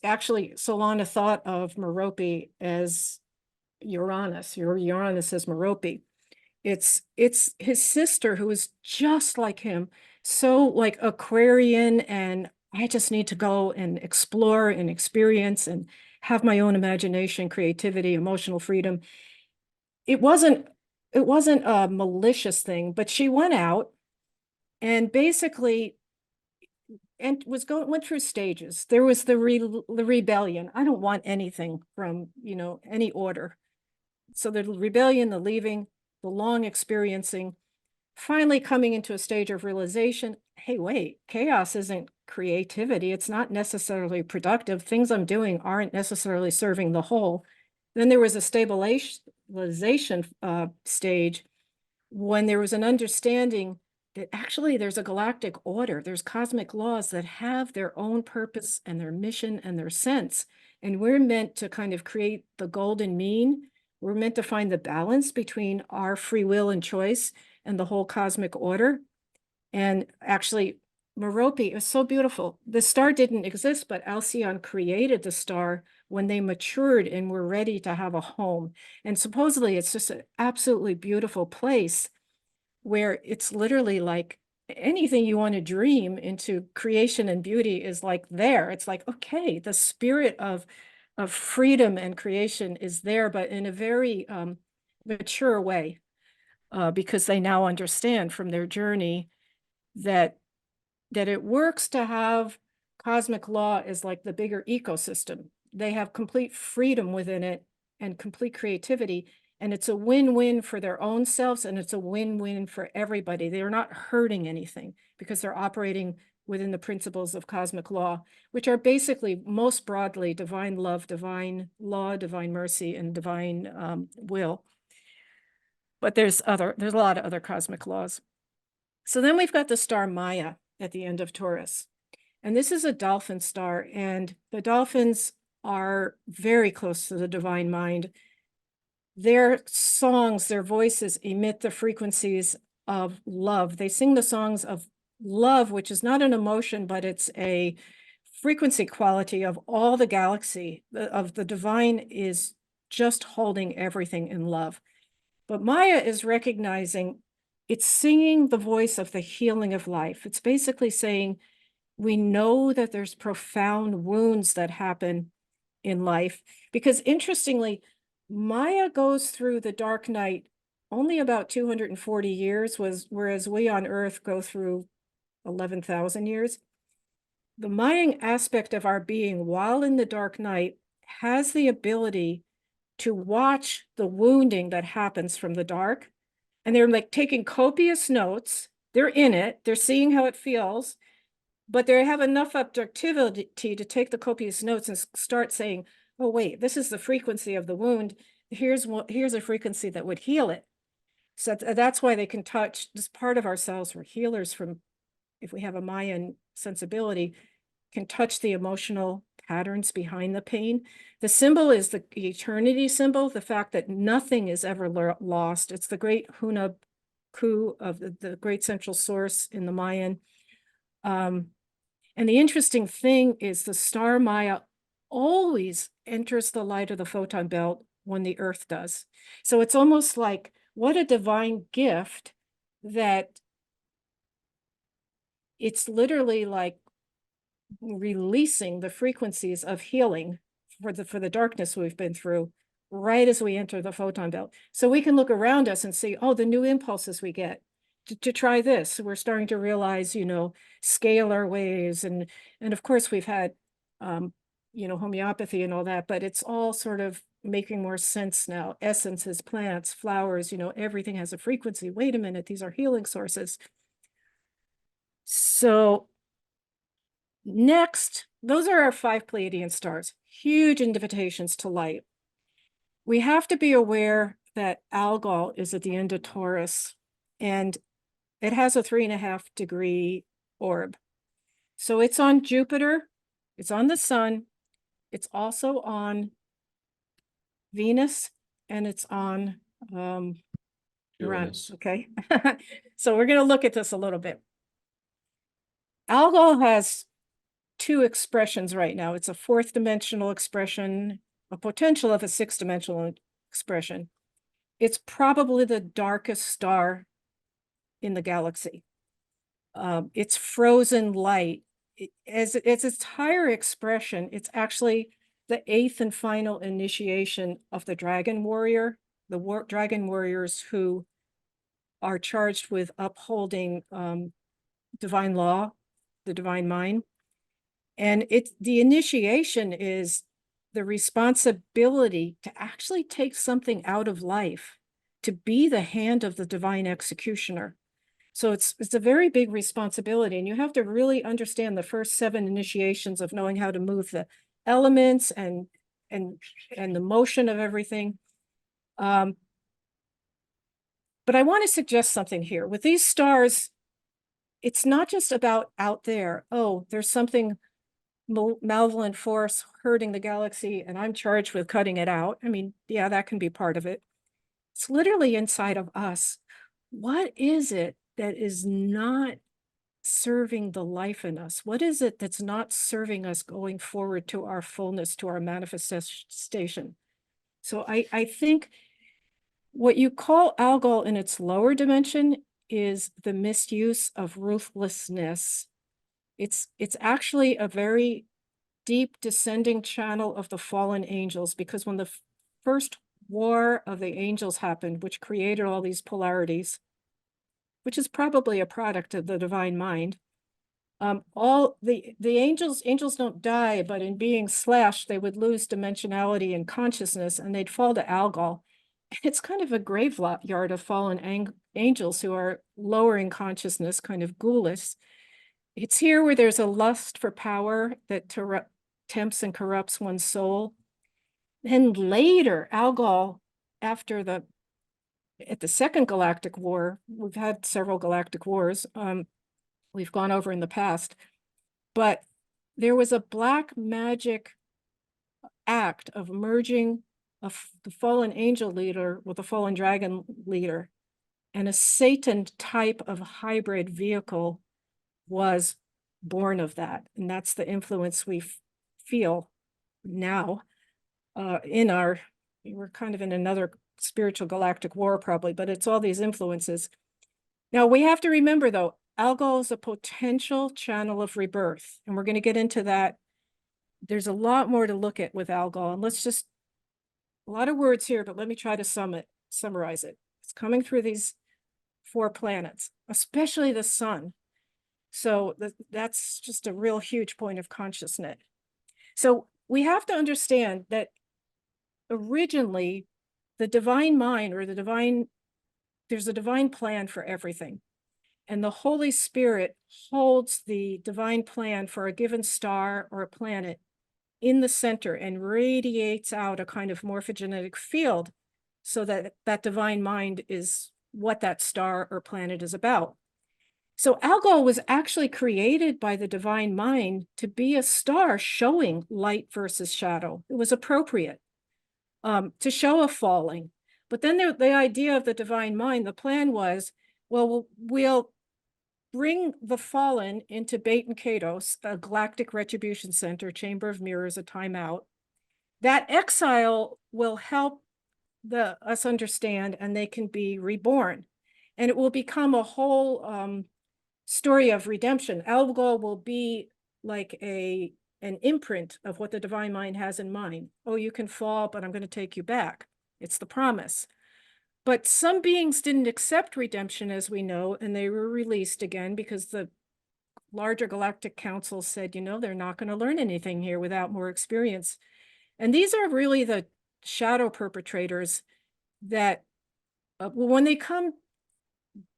actually Solana thought of Merope as Uranus. Uranus as Merope. It's his sister, who is just like him, so like Aquarian, and I just need to go and explore and experience and have my own imagination, creativity, emotional freedom. It wasn't a malicious thing, but she went out and basically went through stages. There was the rebellion. I don't want anything from, you know, any order. So the rebellion, the leaving, the long experiencing, finally coming into a stage of realization, hey, wait, chaos isn't creativity. It's not necessarily productive. Things I'm doing aren't necessarily serving the whole. Then there was a stabilization stage, when there was an understanding that actually there's a galactic order. There's cosmic laws that have their own purpose and their mission and their sense. And we're meant to kind of create the golden mean. We're meant to find the balance between our free will and choice and the whole cosmic order. And actually, Merope is so beautiful. The star didn't exist, but Alcyone created the star when they matured and were ready to have a home. And supposedly it's just an absolutely beautiful place, where it's literally like anything you want to dream into creation and beauty is like there. It's like, okay, the spirit of freedom and creation is there, but in a very mature way, because they now understand from their journey that it works to have cosmic law as like the bigger ecosystem. They have complete freedom within it and complete creativity. And it's a win-win for their own selves, and it's a win-win for everybody. They're not hurting anything because they're operating within the principles of cosmic law, which are basically, most broadly, divine love, divine law, divine mercy, and divine will. But there's a lot of other cosmic laws. So then we've got the star Maya at the end of Taurus. And this is a dolphin star, and the dolphins are very close to the divine mind. Their songs, their voices emit the frequencies of love. They sing the songs of love, which is not an emotion, but it's a frequency quality of all the galaxy. Of the divine is just holding everything in love. But Maya is recognizing, it's singing the voice of the healing of life. It's basically saying, we know that there's profound wounds that happen in life, because interestingly, Maya goes through the dark night only about 240 years, whereas we on Earth go through 11,000 years. The Mayan aspect of our being while in the dark night has the ability to watch the wounding that happens from the dark. And they're like taking copious notes. They're in it. They're seeing how it feels, but they have enough objectivity to take the copious notes and start saying, oh, wait, this is the frequency of the wound. Here's a frequency that would heal it. So that's why they can touch this part of ourselves. We're healers from, if we have a Mayan sensibility, can touch the emotional patterns behind the pain. The symbol is the eternity symbol, the fact that nothing is ever lost. It's the great Hunab Ku of the great central source in the Mayan. And the interesting thing is the star Maya always enters the light of the photon belt when the Earth does. So it's almost like, what a divine gift that it's literally like releasing the frequencies of healing for the darkness we've been through right as we enter the photon belt. So we can look around us and see, oh, the new impulses we get to try this. We're starting to realize, scalar waves. And of course, we've had, homeopathy and all that, but it's all sort of making more sense now. Essences, plants, flowers, everything has a frequency. Wait a minute, these are healing sources. So next, those are our 5 Pleiadian stars, huge invitations to light. We have to be aware that Algol is at the end of Taurus, and it has a 3.5-degree orb. So it's on Jupiter, it's on the sun, it's also on Venus, and it's on Uranus, okay? So we're going to look at this a little bit. Algol has 2 expressions right now. It's a 4th-dimensional expression, a potential of a 6th-dimensional expression. It's probably the darkest star in the galaxy. It's frozen light. As its higher expression, it's actually the 8th and final initiation of the dragon warrior, the dragon warriors who are charged with upholding divine law, the divine mind. And the initiation is the responsibility to actually take something out of life, to be the hand of the divine executioner. So it's a very big responsibility, and you have to really understand the first 7 initiations of knowing how to move the elements and the motion of everything. But I want to suggest something here. With these stars, it's not just about out there. Oh, there's something malevolent force hurting the galaxy, and I'm charged with cutting it out. I mean, yeah, that can be part of it. It's literally inside of us. What is it that is not serving the life in us? What is it that's not serving us going forward to our fullness, to our manifestation? So I think what you call Algol in its lower dimension is the misuse of ruthlessness. It's actually a very deep descending channel of the fallen angels, because when the first war of the angels happened, which created all these polarities, which is probably a product of the divine mind, all the angels don't die, but in being slashed, they would lose dimensionality and consciousness, and they'd fall to Algol. It's kind of a graveyard of fallen angels who are lowering consciousness, kind of ghoulish. It's here where there's a lust for power that tempts and corrupts one's soul. Then later, Algol, at the second galactic war, we've had several galactic wars, we've gone over in the past, but there was a black magic act of merging the fallen angel leader with the fallen dragon leader, and a Satan type of hybrid vehicle was born of that. And that's the influence we feel now we're kind of in another spiritual galactic war probably, but it's all these influences. Now we have to remember though, Algol is a potential channel of rebirth, and we're going to get into that. There's a lot more to look at with Algol, and a lot of words here, but let me try to summarize it. It's coming through these 4 planets, especially the sun. So that's just a real huge point of consciousness. So we have to understand that originally the divine mind, or there's a divine plan for everything. And the Holy Spirit holds the divine plan for a given star or a planet in the center and radiates out a kind of morphogenetic field so that that divine mind is what that star or planet is about. So Algol was actually created by the divine mind to be a star showing light versus shadow. It was appropriate to show a falling. But then the idea of the divine mind, the plan was, well, we'll bring the fallen into Beit and Kados, a galactic retribution center, chamber of mirrors, a timeout. That exile will help us understand, and they can be reborn. And it will become a whole story of redemption. Algol will be like a an imprint of what the divine mind has in mind. Oh, you can fall, but I'm going to take you back. It's the promise. But some beings didn't accept redemption, as we know, and they were released again because the larger galactic council said, they're not going to learn anything here without more experience. And these are really the shadow perpetrators that, when they come,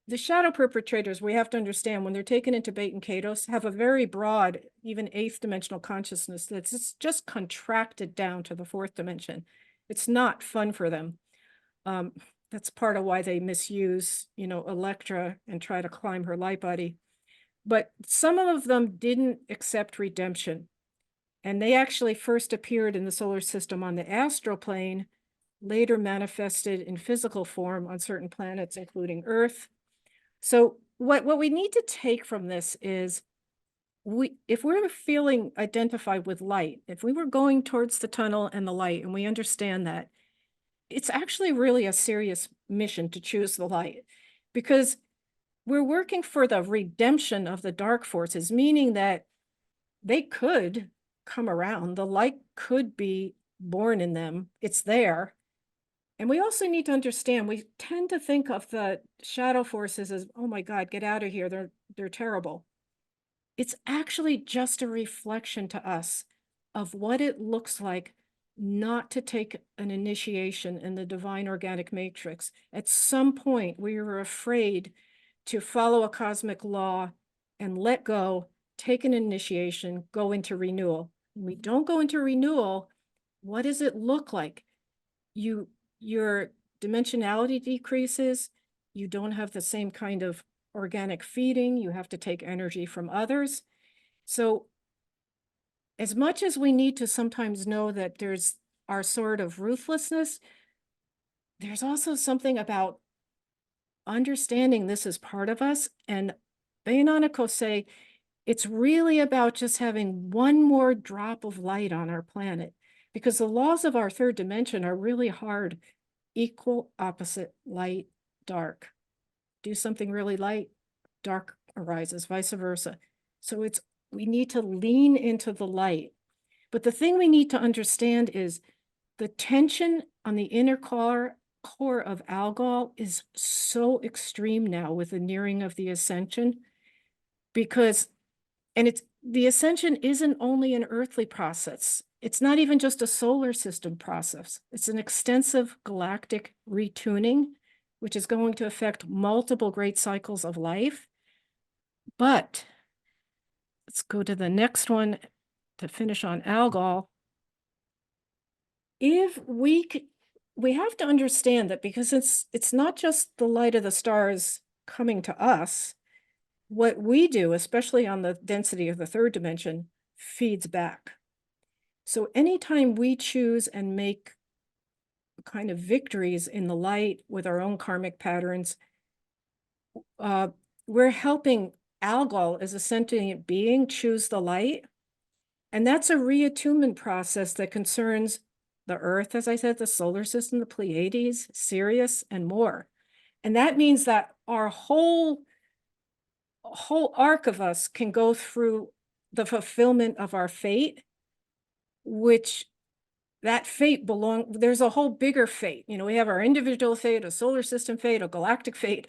the shadow perpetrators, we have to understand, when they're taken into Bait and Kados, have a very broad, even 8th dimensional consciousness that's just contracted down to the 4th dimension. It's not fun for them. That's part of why they misuse, Electra and try to climb her light body. But some of them didn't accept redemption. And they actually first appeared in the solar system on the astral plane, later manifested in physical form on certain planets, including Earth. So what we need to take from this is, if we're feeling identified with light, if we were going towards the tunnel and the light, and we understand that, it's actually really a serious mission to choose the light, because we're working for the redemption of the dark forces, meaning that they could come around. The light could be born in them. It's there. And we also need to understand, we tend to think of the shadow forces as, oh my God, get out of here. They're terrible. It's actually just a reflection to us of what it looks like not to take an initiation in the divine organic matrix. At some point, we were afraid to follow a cosmic law and let go, take an initiation, go into renewal. When we don't go into renewal, what does it look like? Your dimensionality decreases. You don't have the same kind of organic feeding. You have to take energy from others. So as much as we need to sometimes know that there's our sort of ruthlessness, there's also something about understanding this is part of us. And Bayanonico say it's really about just having one more drop of light on our planet, because the laws of our 3rd dimension are really hard. Equal, opposite, light, dark. Do something really light, dark arises, vice versa. So we need to lean into the light. But the thing we need to understand is the tension on the inner core of Algol is so extreme now with the nearing of the ascension, because, and the ascension isn't only an earthly process. It's not even just a solar system process. It's an extensive galactic retuning, which is going to affect multiple great cycles of life. But let's go to the next one to finish on Algol. If we have to understand that, because it's not just the light of the stars coming to us, what we do, especially on the density of the 3rd dimension, feeds back. So anytime we choose and make kind of victories in the light with our own karmic patterns, we're helping Algol as a sentient being choose the light. And that's a reattunement process that concerns the Earth, as I said, the solar system, the Pleiades, Sirius, and more. And that means that our whole arc of us can go through the fulfillment of our fate, which that fate there's a whole bigger fate. We have our individual fate, a solar system fate, a galactic fate.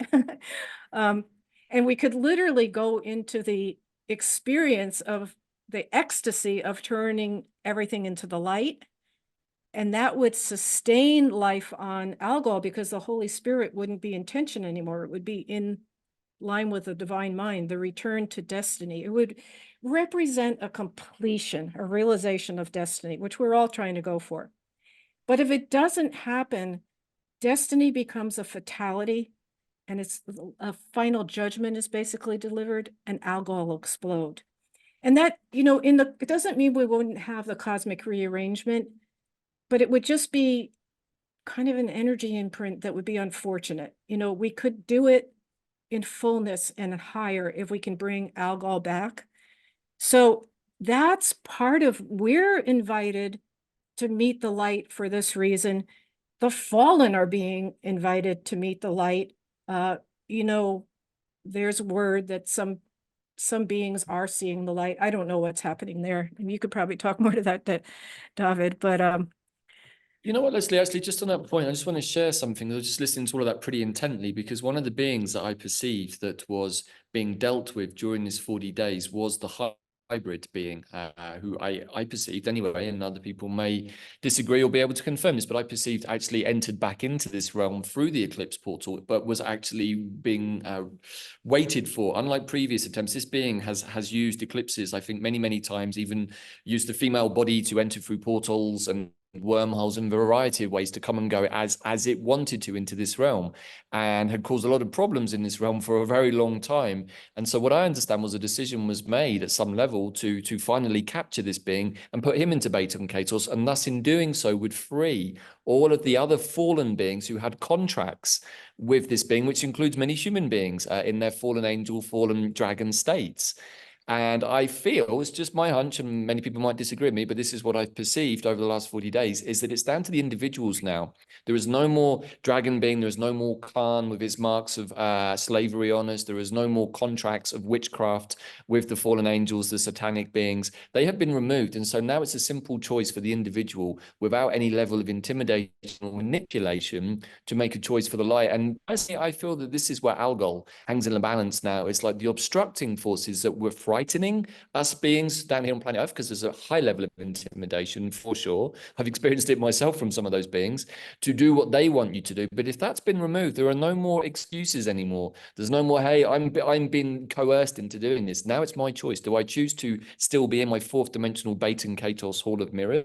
And we could literally go into the experience of the ecstasy of turning everything into the light. And that would sustain life on Algol, because the Holy Spirit wouldn't be in tension anymore. It would be in line with the divine mind, the return to destiny. It would represent a completion, a realization of destiny, which we're all trying to go for. But if it doesn't happen, destiny becomes a fatality, and it's a final judgment is basically delivered, and Algol will explode. And that, it doesn't mean we wouldn't have the cosmic rearrangement, but it would just be kind of an energy imprint that would be unfortunate. We could do it in fullness and higher if we can bring Algol back. So that's part of, we're invited to meet the light for this reason. The fallen are being invited to meet the light. There's word that some some beings are seeing the light. I don't know what's happening there. And you could probably talk more to that, Davyd, but
You know what, Leslie, actually, just on that point, I just want to share something. I was just listening to all of that pretty intently, because one of the beings that I perceived that was being dealt with during this 40 days was the hybrid being, who I perceived anyway, and other people may disagree or be able to confirm this, but I perceived actually entered back into this realm through the eclipse portal, but was actually being waited for. Unlike previous attempts, this being has used eclipses, I think, many times, even used the female body to enter through portals and wormholes and a variety of ways to come and go as it wanted to into this realm, and had caused a lot of problems in this realm for a very long time. And so what I understand was a decision was made at some level to finally capture this being and put him into Beta and Katos, and thus in doing so would free all of the other fallen beings who had contracts with this being, which includes many human beings in their fallen angel, fallen dragon states. And I feel, it's just my hunch, and many people might disagree with me, but this is what I've perceived over the last 40 days, is that it's down to the individuals now. There is no more dragon being, there is no more Khan with his marks of slavery on us, there is no more contracts of witchcraft with the fallen angels, the satanic beings. They have been removed. And so now it's a simple choice for the individual, without any level of intimidation or manipulation, to make a choice for the light. And personally, I feel that this is where Algol hangs in the balance now. It's like the obstructing forces that were frightening us beings down here on planet Earth, because there's a high level of intimidation for sure. I've experienced it myself from some of those beings, to do what they want you to do. But if that's been removed, there are no more excuses anymore. There's no more, hey, I'm being coerced into doing this. Now it's my choice. Do I choose to still be in my fourth dimensional Beta and Katos Hall of Mirrors,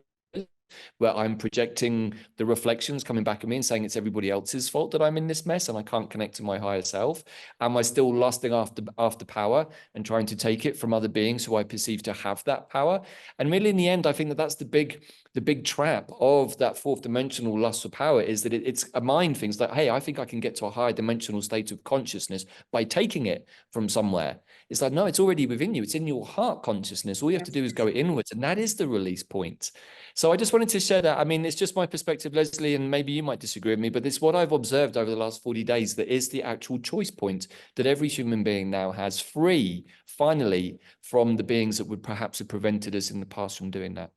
where I'm projecting the reflections coming back at me and saying it's everybody else's fault that I'm in this mess and I can't connect to my higher self? Am I still lusting after power and trying to take it from other beings who I perceive to have that power? And really, in the end, I think that that's the big trap of that fourth dimensional lust for power, is that it's a mind thing. It's like, hey, I think I can get to a higher dimensional state of consciousness by taking it from somewhere. It's like, no, it's already within you. It's in your heart consciousness. All you have to do is go inwards, and that is the release point. So I just wanted to share that. I mean, it's just my perspective, Leslie, and maybe you might disagree with me, but it's what I've observed over the last 40 days that is the actual choice point that every human being now has, free, finally, from the beings that would perhaps have prevented us in the past from doing that.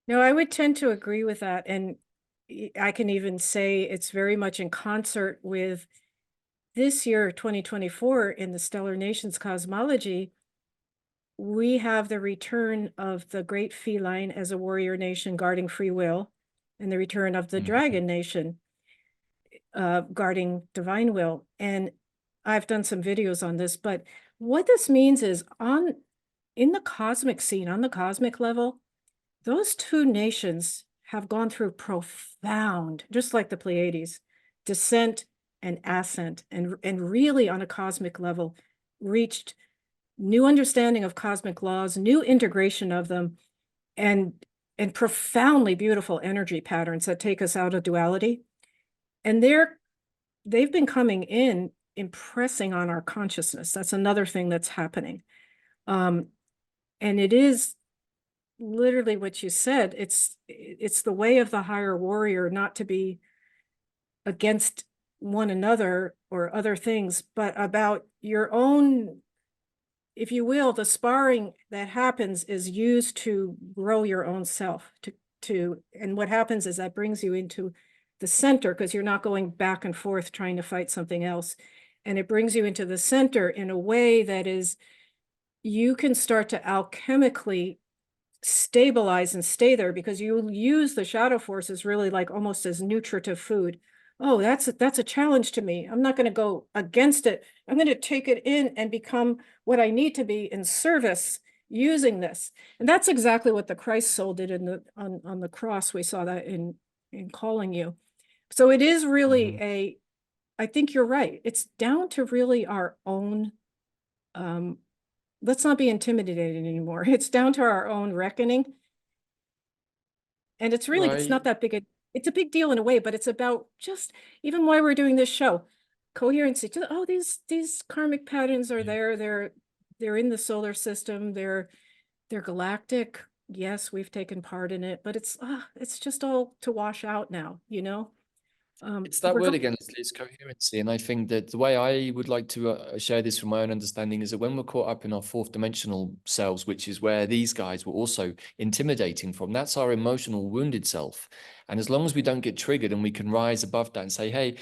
no, I would tend to agree with that. And I can even say it's very much in concert with this year, 2024, in the Stellar Nations cosmology. We have the return of the great feline as a warrior nation guarding free will, and the return of the dragon nation guarding divine will. And I've done some videos on this, but what this means is in the cosmic scene, on the cosmic level, those two nations have gone through profound, just like the Pleiades, descent and ascent, and really on a cosmic level reached new understanding of cosmic laws, new integration of them, and profoundly beautiful energy patterns that take us out of duality. And they've been coming in, impressing on our consciousness. That's another thing that's happening. And it is literally what you said. It's the way of the higher warrior, not to be against one another or other things, but about your own, if you will. The sparring that happens is used to grow your own self, and what happens is that brings you into the center, because you're not going back and forth trying to fight something else. And it brings you into the center in a way that is, you can start to alchemically stabilize and stay there, because you use the shadow forces really like almost as nutritive food. Oh, that's a challenge to me. I'm not going to go against it. I'm going to take it in and become what I need to be in service using this. And that's exactly what the Christ soul did on the cross. We saw that in calling you. So it is really I think you're right. It's down to really our own, let's not be intimidated anymore. It's down to our own reckoning. And it's really, it's not that big. It's a big deal in a way, but it's about just, even why we're doing this show, coherency. Oh, these karmic patterns are there. They're in the solar system. They're galactic. Yes, we've taken part in it, but it's just all to wash out now, you know?
It's that
we're
word
go-
again, it's coherency. And I think that the way I would like to share this from my own understanding is that when we're caught up in our fourth dimensional selves, which is where these guys were also intimidating from, that's our emotional wounded self. And as long as we don't get triggered and we can rise above that and say, hey,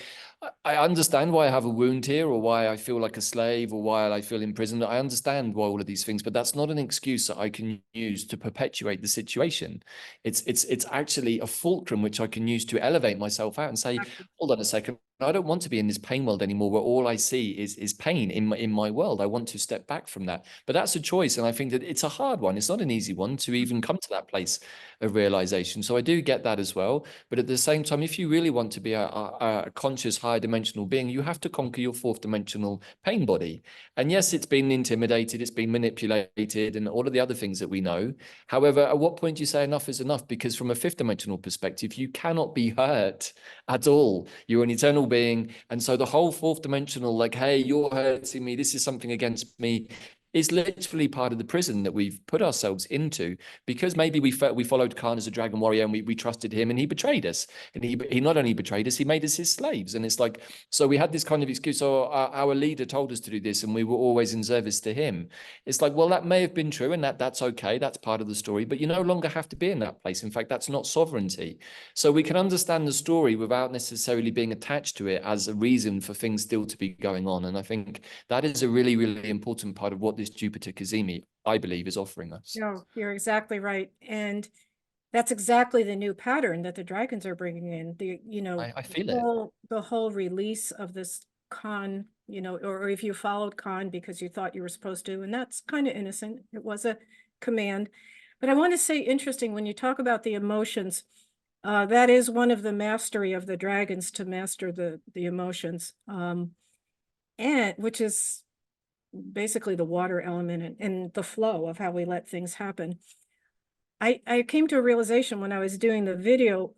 I understand why I have a wound here, or why I feel like a slave, or why I feel imprisoned. I understand why all of these things, but that's not an excuse that I can use to perpetuate the situation. It's actually a fulcrum which I can use to elevate myself out and say, hold on a second. I don't want to be in this pain world anymore where all I see is pain in my world. I want to step back from that. But that's a choice. And I think that it's a hard one. It's not an easy one to even come to that place of realization. So I do get that as well. But at the same time, if you really want to be a conscious, higher dimensional being, you have to conquer your fourth dimensional pain body. And yes, it's been intimidated, it's been manipulated, and all of the other things that we know. However, at what point do you say enough is enough? Because from a fifth dimensional perspective, you cannot be hurt at all. You're an eternal being. And so the whole fourth dimensional, like, hey, you're hurting me, this is something against me, is literally part of the prison that we've put ourselves into, because maybe we followed Khan as a dragon warrior, and we trusted him, and he betrayed us. And he not only betrayed us, he made us his slaves. And it's like, so we had this kind of excuse. So our leader told us to do this, and we were always in service to him. It's like, well, that may have been true, and that's okay. That's part of the story, but you no longer have to be in that place. In fact, that's not sovereignty. So we can understand the story without necessarily being attached to it as a reason for things still to be going on. And I think that is a really, really important part of what this Jupiter Cazimi, I believe, is offering us.
No, you're exactly right. And that's exactly the new pattern that the dragons are bringing in.
I feel it.
The whole release of this con, or if you followed con because you thought you were supposed to, and that's kind of innocent. It was a command. But I want to say, interesting, when you talk about the emotions, that is one of the mastery of the dragons, to master the emotions, and which is basically the water element and the flow of how we let things happen. I came to a realization when I was doing the video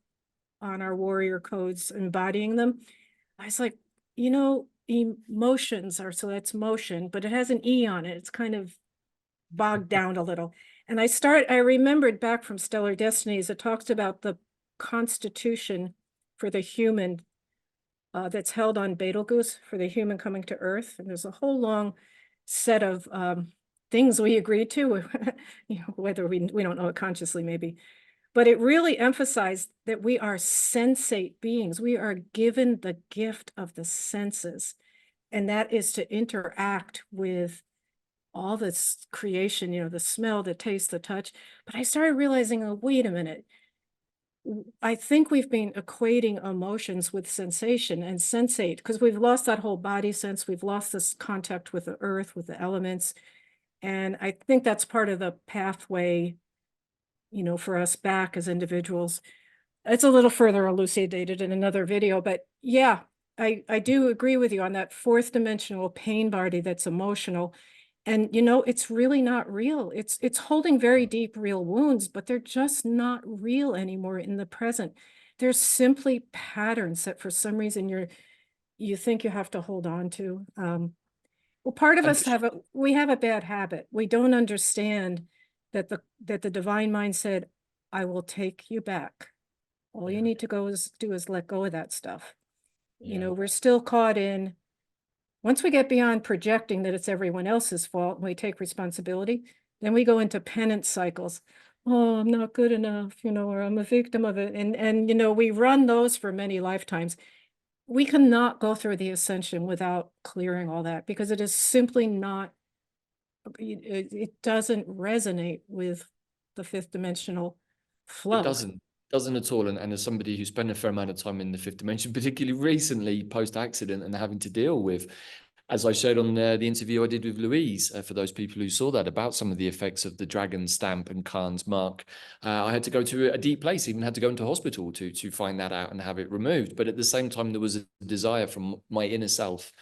on our warrior codes, embodying them. I was like, emotions are, so that's motion, but it has an E on it. It's kind of bogged down a little. And I remembered back from Stellar Destinies, it talks about the constitution for the human that's held on Betelgeuse, for the human coming to Earth. And there's a whole long set of things we agreed to, whether we don't know it consciously, maybe. But it really emphasized that we are sensate beings. We are given the gift of the senses, and that is to interact with all this creation, the smell, the taste, the touch. But I started realizing, oh, wait a minute. I think we've been equating emotions with sensation and sensate, because we've lost that whole body sense. We've lost this contact with the earth, with the elements. And I think that's part of the pathway, for us back as individuals. It's a little further elucidated in another video, but yeah, I do agree with you on that fourth dimensional pain body that's emotional. And it's really not real. It's holding very deep, real wounds, but they're just not real anymore in the present. There's simply patterns that for some reason you think you have to hold on to. Well, part of
And
us we have a bad habit. We don't understand that the divine mind said, I will take you back. All you need to do is let go of that stuff. We're still caught in, once we get beyond projecting that it's everyone else's fault and we take responsibility, then we go into penance cycles. Oh, I'm not good enough, or I'm a victim of it. And we run those for many lifetimes. We cannot go through the ascension without clearing all that, because it is simply not, it doesn't resonate with the fifth dimensional flow.
it doesn't at all. And as somebody who spent a fair amount of time in the fifth dimension, particularly recently post-accident and having to deal with, as I showed on the interview I did with Louise, for those people who saw that, about some of the effects of the dragon stamp and Khan's mark, I had to go to a deep place, even had to go into hospital to find that out and have it removed. But at the same time, there was a desire from my inner self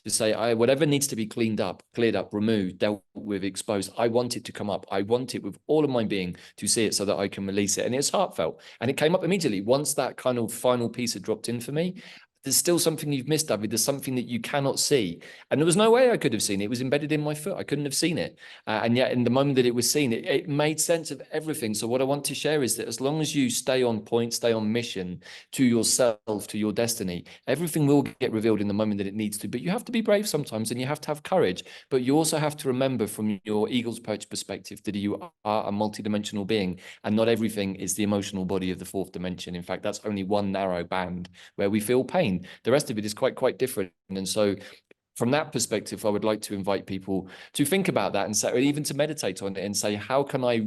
to say, whatever needs to be cleaned up, cleared up, removed, dealt with, exposed, I want it to come up. I want it with all of my being to see it so that I can release it. And it's heartfelt. And it came up immediately. Once that kind of final piece had dropped in for me, there's still something you've missed, Davyd. There's something that you cannot see. And there was no way I could have seen it. It was embedded in my foot. I couldn't have seen it. And yet in the moment that it was seen, it made sense of everything. So what I want to share is that as long as you stay on point, stay on mission to yourself, to your destiny, everything will get revealed in the moment that it needs to. But you have to be brave sometimes, and you have to have courage. But you also have to remember from your eagle's perch perspective that you are a multidimensional being, and not everything is the emotional body of the fourth dimension. In fact, that's only one narrow band where we feel pain. The rest of it is quite different. And so from that perspective, I would like to invite people to think about that and say, or even to meditate on it and say, how can I,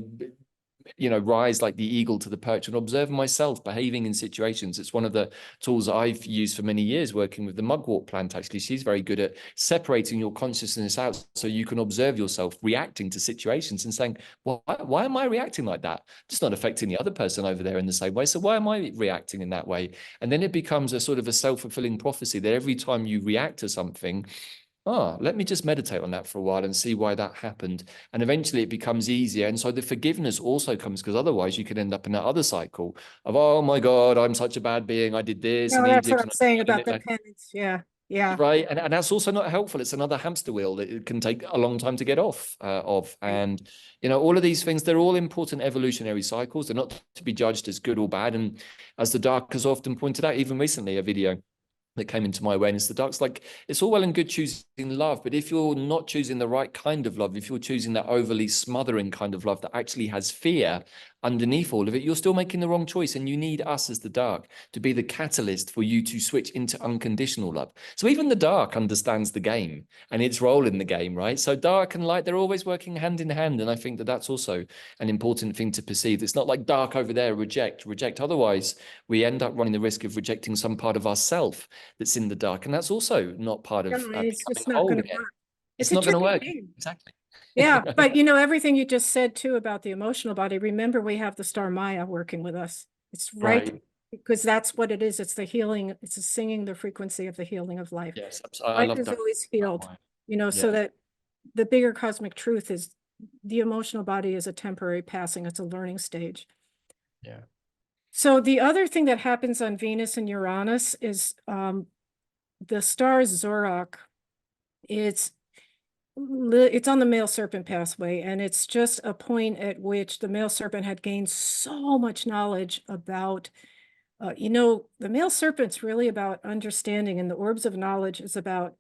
rise like the eagle to the perch and observe myself behaving in situations? It's one of the tools that I've used for many years working with the mugwort plant. Actually, she's very good at separating your consciousness out so you can observe yourself reacting to situations and saying, well, why am I reacting like that? It's not affecting the other person over there in the same way. So why am I reacting in that way? And then it becomes a sort of a self-fulfilling prophecy that every time you react to something, let me just meditate on that for a while and see why that happened. And eventually it becomes easier. And so the forgiveness also comes, because otherwise you could end up in that other cycle of, oh my God, I'm such a bad being. I did this
No,
in
that's what
Egypt.
I'm
And
saying
I
about
did
the
it.
penance. Yeah. Yeah.
Right. And that's also not helpful. It's another hamster wheel that it can take a long time to get off of.
Right.
And, all of these things, they're all important evolutionary cycles. They're not to be judged as good or bad. And as the Dark has often pointed out, even recently, a video that came into my awareness, the Dark's like, it's all well and good choosing love, but if you're not choosing the right kind of love, if you're choosing that overly smothering kind of love that actually has fear underneath all of it, you're still making the wrong choice. And you need us as the Dark to be the catalyst for you to switch into unconditional love. So even the Dark understands the game and its role in the game, right? So Dark and light, they're always working hand in hand. And I think that that's also an important thing to perceive. It's not like dark over there, reject. Otherwise, we end up running the risk of rejecting some part of ourself that's in the dark. And that's also not part
No,
of
it's
becoming
just not
whole
going to
again.
work.
It's
It's a
not going to
tricky
work.
game.
Exactly.
Yeah. But everything you just said too about the emotional body, remember we have the star Maya working with us. It's right
Right.
because that's what it is. It's the healing. It's the singing the frequency of the healing of life.
Yes. I
Life
love
is
that.
always healed, so
Yeah.
that the bigger cosmic truth is the emotional body is a temporary passing. It's a learning stage.
Yeah.
So the other thing that happens on Venus and Uranus is the star Zorak. It's on the male serpent pathway, and it's just a point at which the male serpent had gained so much knowledge about, the male serpent's really about understanding, and the orbs of knowledge is about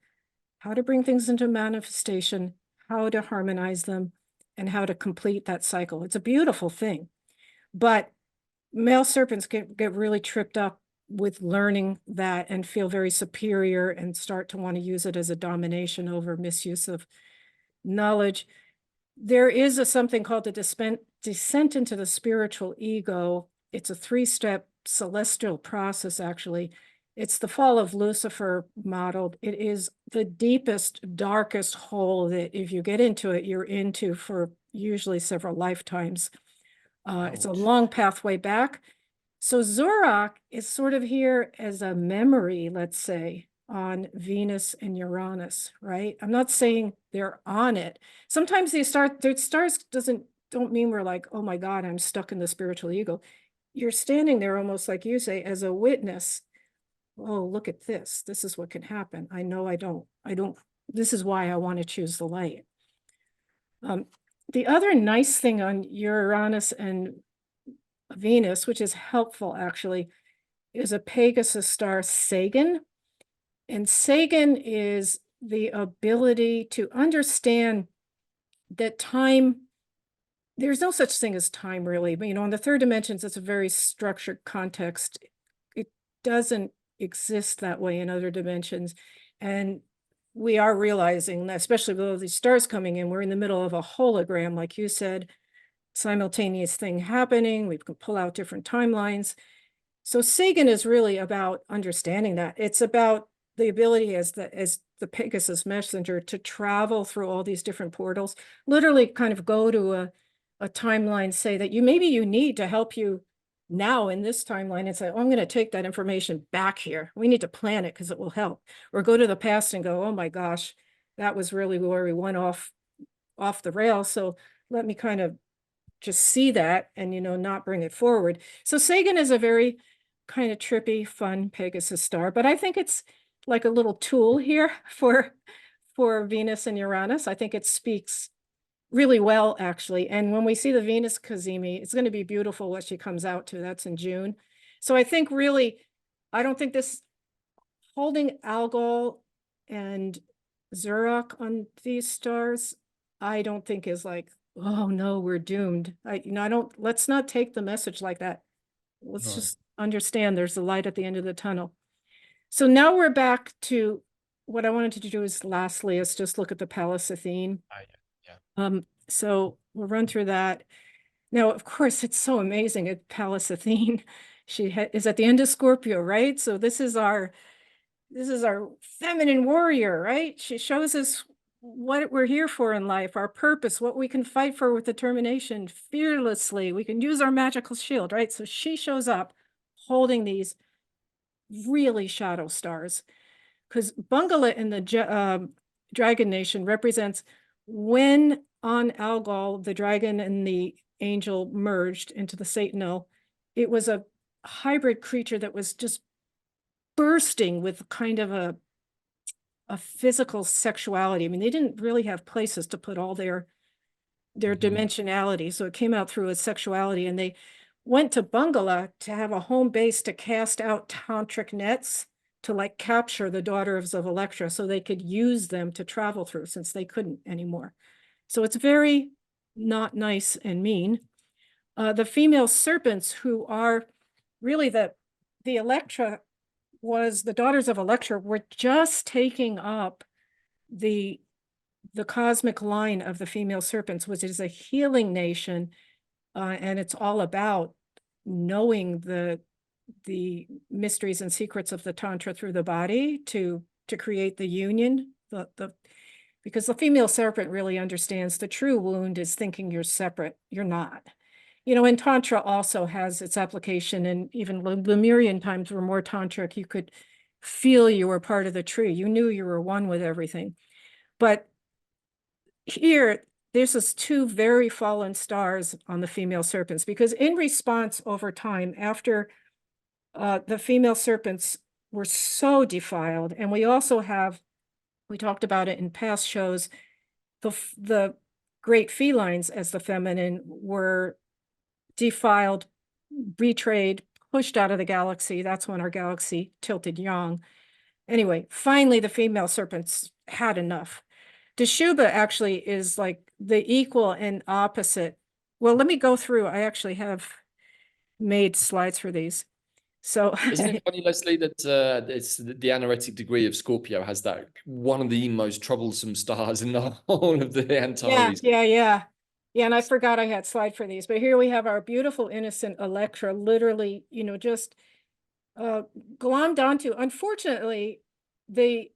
how to bring things into manifestation, how to harmonize them, and how to complete that cycle. It's a beautiful thing, but male serpents get really tripped up with learning that and feel very superior and start to want to use it as a domination over misuse of knowledge. There is something called the descent into the spiritual ego. It's a 3-step celestial process, actually. It's the fall of Lucifer modeled. It is the deepest, darkest hole that if you get into it, you're into for usually several lifetimes. It's a long pathway back. So Zorak is sort of here as a memory, let's say, on Venus and Uranus, right? I'm not saying they're on it. Sometimes the stars don't mean we're like, oh my God, I'm stuck in the spiritual ego. You're standing there almost like you say as a witness. Oh, look at this. This is what can happen. I know I don't, this is why I want to choose the light. The other nice thing on Uranus and Venus, which is helpful actually, is a Pegasus star, Sagan. And Sagan is the ability to understand that time, there's no such thing as time really, but on the third dimensions, it's a very structured context. It doesn't exist that way in other dimensions. And we are realizing that, especially with all these stars coming in, we're in the middle of a hologram, like you said, simultaneous thing happening. We can pull out different timelines. So Sagan is really about understanding that. It's about the ability as the Pegasus messenger to travel through all these different portals, literally kind of go to a timeline, say that maybe you need to help you now in this timeline and say, oh, I'm going to take that information back here. We need to plan it because it will help. Or go to the past and go, oh my gosh, that was really where we went off the rail. So let me kind of just see that and, not bring it forward. So Sagan is a very kind of trippy, fun Pegasus star, but I think it's like a little tool here for Venus and Uranus. I think it speaks really well, actually. And when we see the Venus Cazimi, it's going to be beautiful what she comes out to. That's in June. So I think really, I don't think this holding Algol and Zurich on these stars, I don't think is like, oh no, we're doomed. Let's not take the message like that. Let's just understand there's a light at the end of the tunnel. So now we're back to what I wanted to do is lastly is just look at the Pallas Athene.
Yeah.
So we'll run through that. Now, of course, it's so amazing at Pallas Athene. She is at the end of Scorpio, right? So this is our feminine warrior, right? She shows us what we're here for in life, our purpose, what we can fight for with determination, fearlessly. We can use our magical shield, right? So she shows up holding these really shadow stars, because Bungala in the Dragon Nation represents when on Algol, the dragon and the angel merged into the Satanel. It was a hybrid creature that was just bursting with kind of a physical sexuality. I mean, they didn't really have places to put all their dimensionality. So it came out through a sexuality, and they went to Bungala to have a home base to cast out tantric nets to like capture the daughters of Electra so they could use them to travel through since they couldn't anymore. So it's very not nice and mean. The female serpents, who are really the Electra was the daughters of Electra, were just taking up the cosmic line of the female serpents, which is a healing nation, and it's all about knowing the mysteries and secrets of the tantra through the body to create the union. Because the female serpent really understands the true wound is thinking you're separate. You're not. You know, and Tantra also has its application, and even Lemurian times were more tantric. You could feel you were part of the tree. You knew you were one with everything. But here, there's this two very fallen stars on the female serpents, because in response over time, after the female serpents were so defiled, and we also have, we talked about it in past shows, the great felines as the feminine were defiled, betrayed, pushed out of the galaxy. That's when our galaxy tilted young. Anyway, finally, the female serpents had enough. Deshuba actually is like the equal and opposite. Well, let me go through. I actually have made slides for these. So
isn't it funny, Leslie, that it's the anaretic degree of Scorpio has that one of the most troublesome stars in the whole of the Antares.
Yeah. And I forgot I had slide for these, but here we have our beautiful innocent Electra, literally, just glommed onto. Unfortunately, the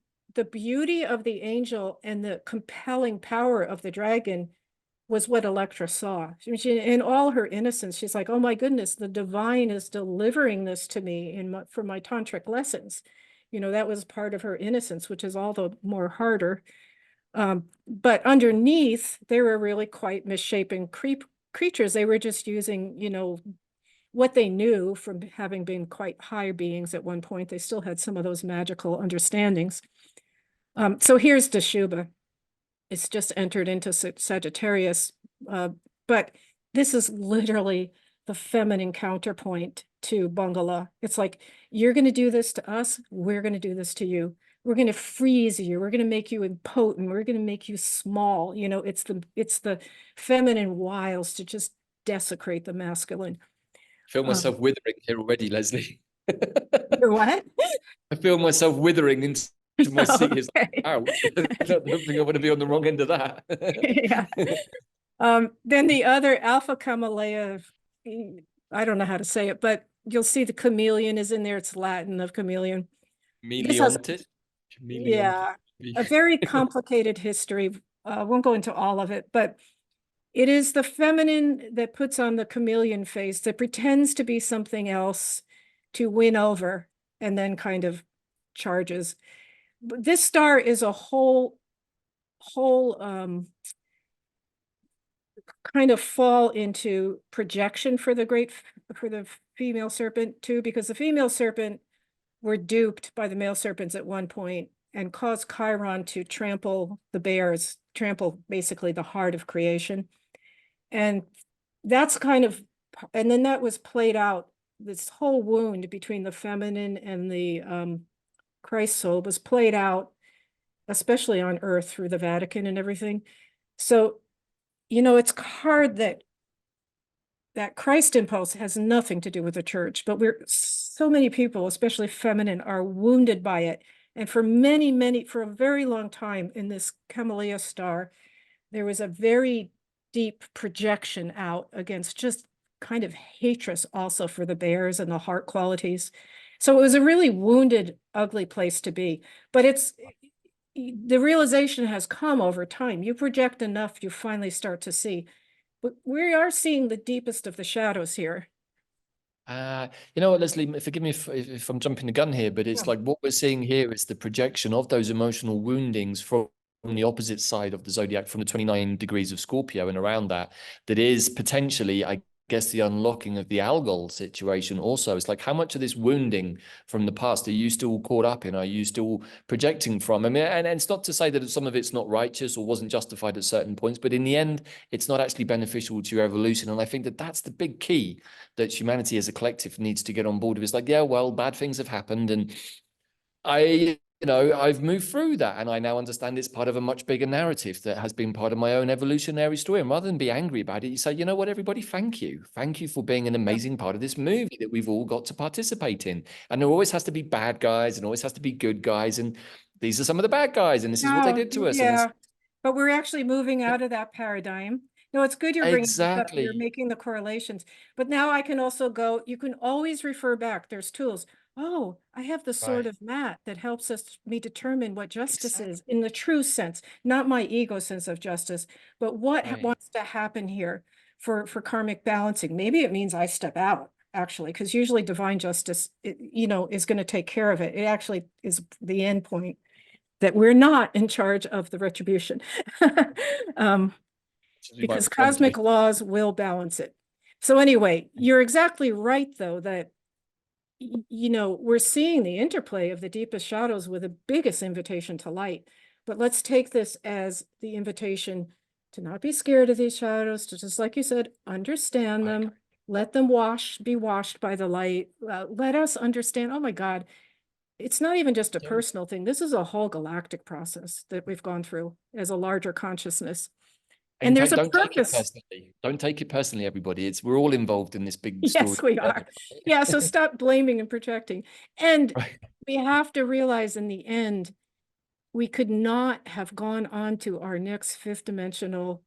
beauty of the angel and the compelling power of the dragon was what Electra saw. In all her innocence, she's like, oh my goodness, the divine is delivering this to me for my tantric lessons. That was part of her innocence, which is all the more harder. But underneath, they were really quite misshapen creatures. They were just using, what they knew from having been quite high beings at one point. They still had some of those magical understandings. So here's Deshuba. It's just entered into Sagittarius, but this is literally the feminine counterpoint to Bungala. It's like, you're going to do this to us, we're going to do this to you. We're going to freeze you. We're going to make you impotent. We're going to make you small. It's the feminine wiles to just desecrate the masculine.
I feel myself withering here already, Leslie.
You're what?
I feel myself withering into my seat. Is
Okay.
like, ow, I don't think I want to be on the wrong end of that.
Yeah. Then the other Alpha Camellia, I don't know how to say it, but you'll see the chameleon is in there. It's Latin of chameleon.
Chameleontis?
Yeah, a very complicated history. Won't go into all of it, but it is the feminine that puts on the chameleon face, that pretends to be something else to win over and then kind of charges. But this star is a whole kind of fall into projection for the female serpent too, because the female serpent were duped by the male serpents at one point and caused Chiron to trample the bears, trample basically the heart of creation. And that's kind of, and then that was played out, this whole wound between the feminine and the Christ soul was played out, especially on Earth through the Vatican and everything. So, it's hard that Christ impulse has nothing to do with the church, but so many people, especially feminine, are wounded by it. And for for a very long time in this Camellia star, there was a very deep projection out against just kind of hatred also for the bears and the heart qualities. So it was a really wounded, ugly place to be. But the realization has come over time. You project enough, you finally start to see. But we are seeing the deepest of the shadows here.
You know what, Leslie, forgive me if I'm jumping the gun here, but it's like what we're seeing here is the projection of those emotional woundings from the opposite side of the zodiac, from the 29 degrees of Scorpio and around that is potentially, I guess, the unlocking of the algol situation also. It's like, how much of this wounding from the past are you still caught up in? Are you still projecting from? I mean, and it's not to say that some of it's not righteous or wasn't justified at certain points, but in the end, it's not actually beneficial to your evolution. And I think that that's the big key that humanity as a collective needs to get on board with. It's like, yeah, well, bad things have happened, and I've moved through that, and I now understand it's part of a much bigger narrative that has been part of my own evolutionary story. And rather than be angry about it, you say, you know what, everybody, thank you. Thank you for being an amazing part of this movie that we've all got to participate in. And there always has to be bad guys and always has to be good guys. And these are some of the bad guys, and this is what they did to us.
Yeah, but we're actually moving out of that paradigm. No, it's good you're bringing this up, you're making the correlations. But now I can also go, you can always refer back. There's tools. Oh, I have the sword of Matt that helps me determine what justice is in the true sense, not my ego sense of justice, but what wants to happen here for karmic balancing. Maybe it means I step out, actually, because usually divine justice, is going to take care of it. It actually is the end point, that we're not in charge of the retribution. Because cosmic laws will balance it. So anyway, you're exactly right, though, that we're seeing the interplay of the deepest shadows with the biggest invitation to light. But let's take this as the invitation to not be scared of these shadows, to, just like you said, understand them, let them be washed by the light. Let us understand, oh my God, it's not even just a personal thing. This is a whole galactic process that we've gone through as a larger consciousness. And there's a purpose.
Don't take it personally, everybody. We're all involved in this big story.
Yes, we are. Yeah, so stop blaming and projecting. And we have to realize in the end, we could not have gone on to our next fifth dimensional.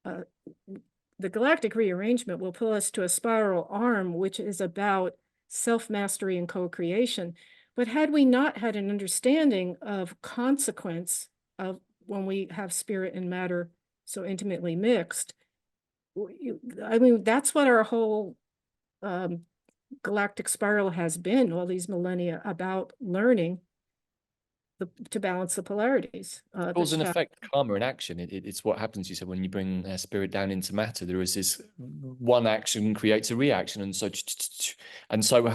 The galactic rearrangement will pull us to a spiral arm, which is about self-mastery and co-creation. But had we not had an understanding of consequence of when we have spirit and matter so intimately mixed, I mean, that's what our whole galactic spiral has been all these millennia, about learning to balance the polarities.
Cause and effect, karma in action. It's what happens, you said, when you bring spirit down into matter. There is this one action creates a reaction, and so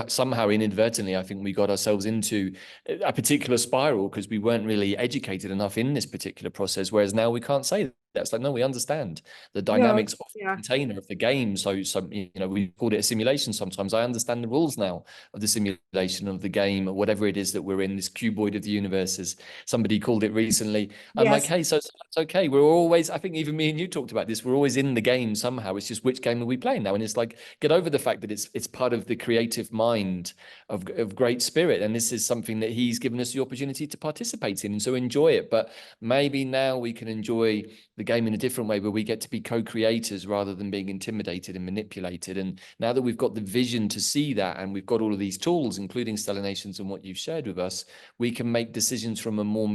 somehow inadvertently, I think we got ourselves into a particular spiral because we weren't really educated enough in this particular process. Whereas now we can't say that. It's like, no, we understand the dynamics of the container of the game. So we called it a simulation sometimes. I understand the rules now of the simulation of the game, or whatever it is that we're in, this cuboid of the universe, as somebody called it recently. I'm like, hey, so it's okay. We're always, I think even me and you talked about this, we're always in the game somehow. It's just, which game are we playing now? And it's like, get over the fact that it's part of the creative mind of great spirit. And this is something that he's given us the opportunity to participate in. And so enjoy it. But maybe now we can enjoy the game in a different way, where we get to be co-creators rather than being intimidated and manipulated. And now that we've got the vision to see that, and we've got all of these tools, including Stellations and what you've shared with us, we can make decisions from a more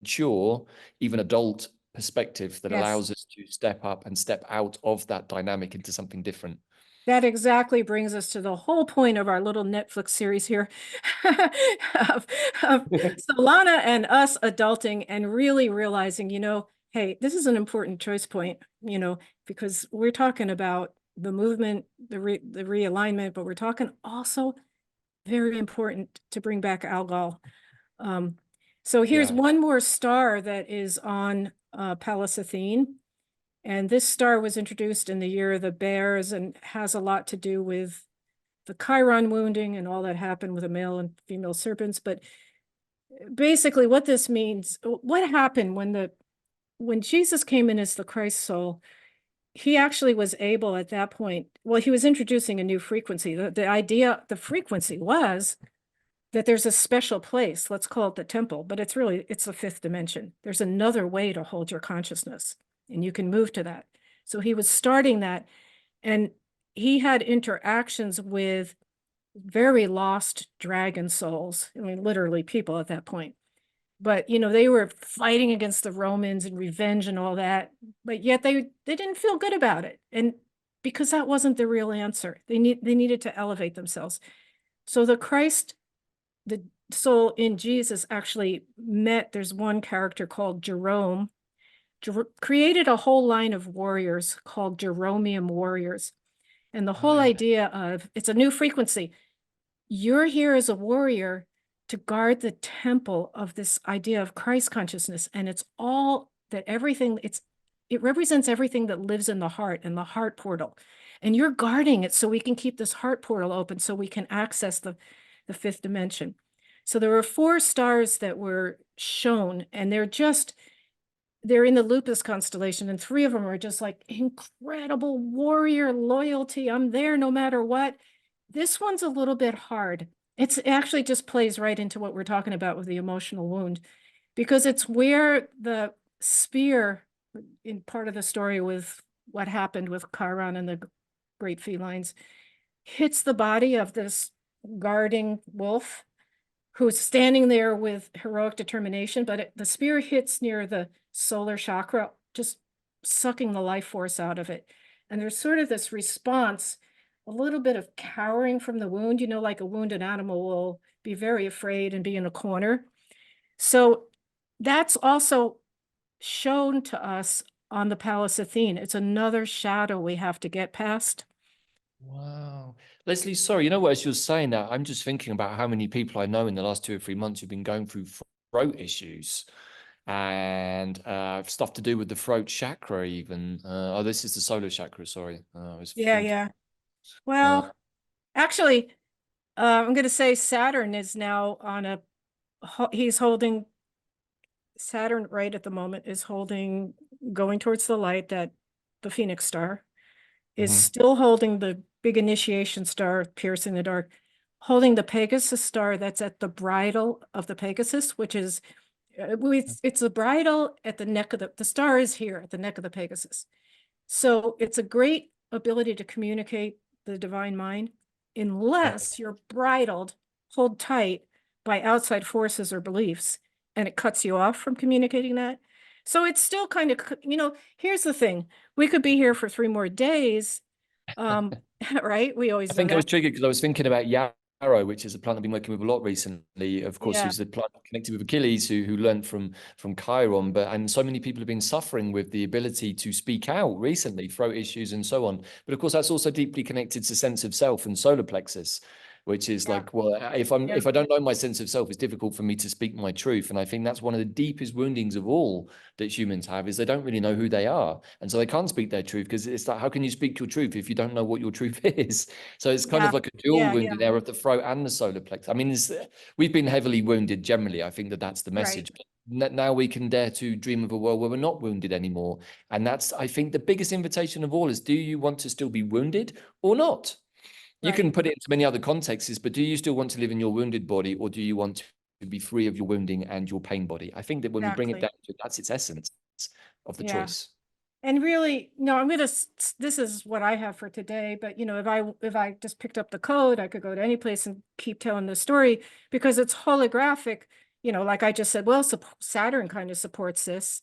mature, even adult perspective that allows us to step up and step out of that dynamic into something different.
That exactly brings us to the whole point of our little Netflix series here of Solana and us adulting and really realizing, hey, this is an important choice point, because we're talking about the movement, the realignment, but we're talking also very important to bring back Algol. So here's one more star that is on Pallas Athene. And this star was introduced in the year of the bears and has a lot to do with the Chiron wounding and all that happened with the male and female serpents. But basically what this means, what happened when Jesus came in as the Christ soul, he actually was able at that point, well, he was introducing a new frequency. The idea, the frequency was that there's a special place, let's call it the temple, but it's the fifth dimension. There's another way to hold your consciousness, and you can move to that. So he was starting that, and he had interactions with very lost dragon souls. I mean, literally people at that point. But, they were fighting against the Romans and revenge and all that, but yet they didn't feel good about it. And because that wasn't the real answer, they needed to elevate themselves. So the soul in Jesus actually met, there's one character called Jerome, created a whole line of warriors called Jeromean warriors. And the whole idea of, it's a new frequency. You're here as a warrior to guard the temple of this idea of Christ consciousness. And it's all that everything, it represents everything that lives in the heart and the heart portal. And you're guarding it so we can keep this heart portal open so we can access the fifth dimension. So there were 4 stars that were shown, and they're in the Lupus constellation, and 3 of them are just like incredible warrior loyalty. I'm there no matter what. This one's a little bit hard. It actually just plays right into what we're talking about with the emotional wound, because it's where the spear, in part of the story with what happened with Chiron and the great felines, hits the body of this guarding wolf who's standing there with heroic determination, but the spear hits near the solar chakra, just sucking the life force out of it. And there's sort of this response, a little bit of cowering from the wound, like a wounded animal will be very afraid and be in a corner. So that's also shown to us on the Pallas Athene. It's another shadow we have to get past.
Wow. Leslie, sorry, as you're saying that, I'm just thinking about how many people I know in the last 2 or 3 months who've been going through throat issues and stuff to do with the throat chakra even. This is the solar chakra, sorry.
Yeah. Well, actually, I'm going to say Saturn is now on he's holding, Saturn right at the moment is holding, going towards the light, that the Phoenix star is still holding the big initiation star, piercing the dark, holding the Pegasus star that's at the bridle of the Pegasus, which is, it's the bridle at the neck of the star is here at the neck of the Pegasus. So it's a great ability to communicate the divine mind, unless you're bridled, hold tight by outside forces or beliefs, and it cuts you off from communicating that. So it's still kind of, here's the thing. We could be here for 3 more days, right? We always
I think
know
I was
that.
triggered because I was thinking about yarrow, which is a plant I've been working with a lot recently. Of course, who's the plant connected with Achilles, who learned from Chiron. And so many people have been suffering with the ability to speak out recently, throat issues and so on. But of course, that's also deeply connected to sense of self and solar plexus, which is like, well, if I don't know my sense of self, it's difficult for me to speak my truth. And I think that's one of the deepest woundings of all that humans have, is they don't really know who they are. And so they can't speak their truth, because it's like, how can you speak your truth if you don't know what your truth is? So it's kind of like a dual wounded there of the throat and the solar plexus. I mean, we've been heavily wounded generally. I think that's the message.
Right.
But now we can dare to dream of a world where we're not wounded anymore. And that's, I think, the biggest invitation of all is, do you want to still be wounded or not? You can put it into many other contexts, but do you still want to live in your wounded body, or do you want to be free of your wounding and your pain body? I think that when we bring it down to it, that's its essence of the choice.
And really, no, this is what I have for today, but if I just picked up the code, I could go to any place and keep telling the story, because it's holographic, like I just said, well, Saturn kind of supports this,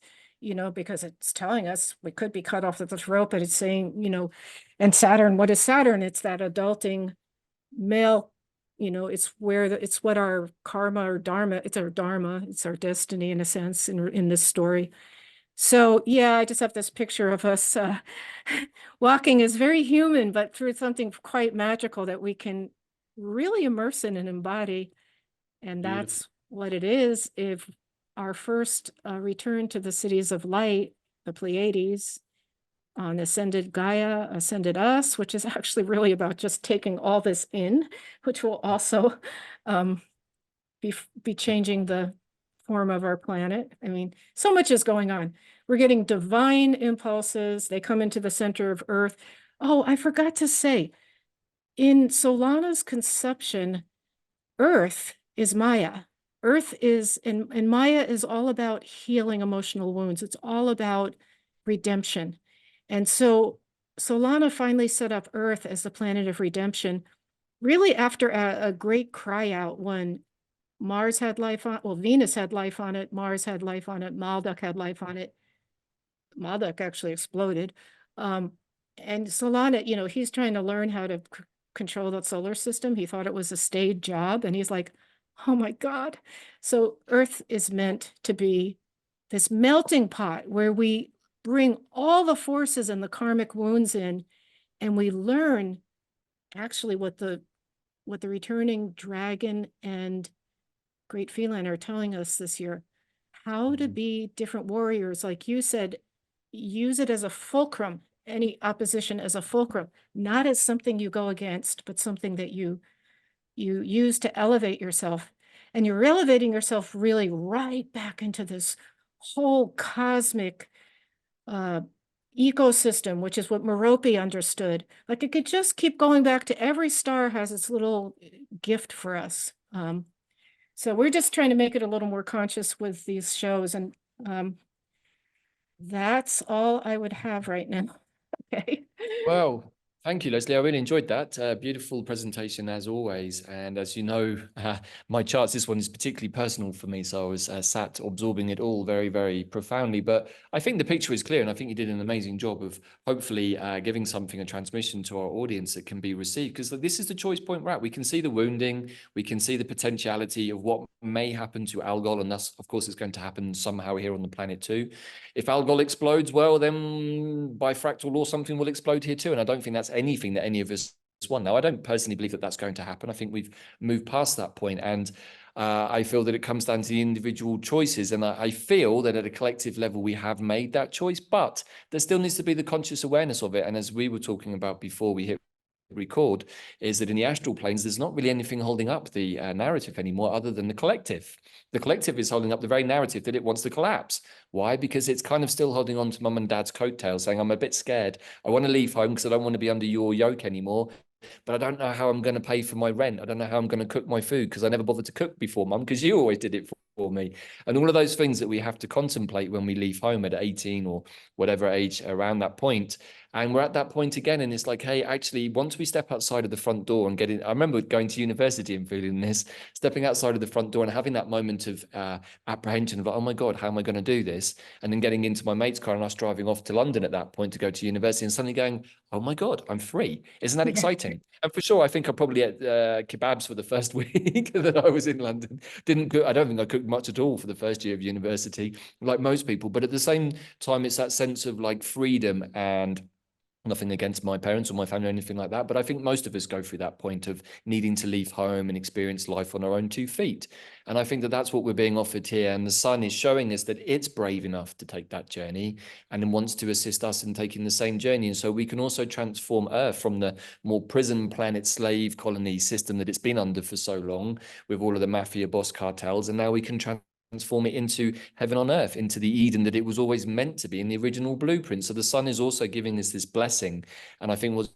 because it's telling us we could be cut off at the throat, but it's saying, and Saturn, what is Saturn? It's that adulting male, it's it's what our karma or dharma, it's our dharma, it's our destiny in a sense in this story. So yeah, I just have this picture of us walking as very human, but through something quite magical that we can really immerse in and embody. And
Beautiful.
that's what it is. If our first return to the cities of light, the Pleiades, on ascended Gaia, ascended us, which is actually really about just taking all this in, which will also um, be changing the form of our planet. I mean, so much is going on. We're getting divine impulses. They come into the center of Earth. Oh, I forgot to say, in Solana's conception, Earth is Maya. Earth is, and Maya is all about healing emotional wounds. It's all about redemption. And so Solana finally set up Earth as the planet of redemption, really after a great cry out when Mars had life on, well, Venus had life on it, Mars had life on it, Maldek had life on it. Maldek actually exploded. And Solana, he's trying to learn how to control the solar system. He thought it was a state job, and he's like, oh my God. So Earth is meant to be this melting pot where we bring all the forces and the karmic wounds in, and we learn actually what the returning dragon and great feline are telling us this year, how to be different warriors. Like you said, use it as a fulcrum, any opposition as a fulcrum, not as something you go against, but something that you use to elevate yourself. And you're elevating yourself really right back into this whole cosmic ecosystem, which is what Merope understood. Like it could just keep going back to every star has its little gift for us. So we're just trying to make it a little more conscious with these shows. And that's all I would have right now. Okay.
Well, thank you, Leslie. I really enjoyed that. Beautiful presentation as always. And as you know, my charts, this one is particularly personal for me. So I was sat absorbing it all very, very profoundly. But I think the picture is clear. And I think you did an amazing job of hopefully giving something, a transmission to our audience that can be received. Because this is the choice point we're at. We can see the wounding. We can see the potentiality of what may happen to Algol. And that's, of course, it's going to happen somehow here on the planet too. If Algol explodes, well, then by fractal law, something will explode here too. And I don't think that's anything that any of us want. Now, I don't personally believe that that's going to happen. I think we've moved past that point. And I feel that it comes down to the individual choices. And I feel that at a collective level, we have made that choice, but there still needs to be the conscious awareness of it. And as we were talking about before we hit record, is that in the astral planes, there's not really anything holding up the narrative anymore other than the collective. The collective is holding up the very narrative that it wants to collapse. Why? Because it's kind of still holding on to mum and dad's coattails, saying, I'm a bit scared. I want to leave home because I don't want to be under your yoke anymore. But I don't know how I'm going to pay for my rent. I don't know how I'm going to cook my food because I never bothered to cook before, mum, because you always did it for me. And all of those things that we have to contemplate when we leave home at 18 or whatever age around that point. And we're at that point again. And it's like, hey, actually, once we step outside of the front door and get in, I remember going to university and feeling this, stepping outside of the front door and having that moment of apprehension of, like, oh my God, how am I going to do this? And then getting into my mate's car and us driving off to London at that point to go to university and suddenly going, oh my God, I'm free. Isn't that exciting? And for sure, I think I probably ate kebabs for the first week that I was in London. Didn't cook, I don't think I cooked much at all for the first year of university, like most people. But at the same time, it's that sense of like freedom, and nothing against my parents or my family or anything like that. But I think most of us go through that point of needing to leave home and experience life on our own 2 feet. And I think that that's what we're being offered here. And the sun is showing us that it's brave enough to take that journey and wants to assist us in taking the same journey. And so we can also transform Earth from the more prison planet slave colony system that it's been under for so long with all of the mafia boss cartels. And now we can transform it into heaven on earth, into the Eden that it was always meant to be in the original blueprint. So the sun is also giving us this blessing. And I think what's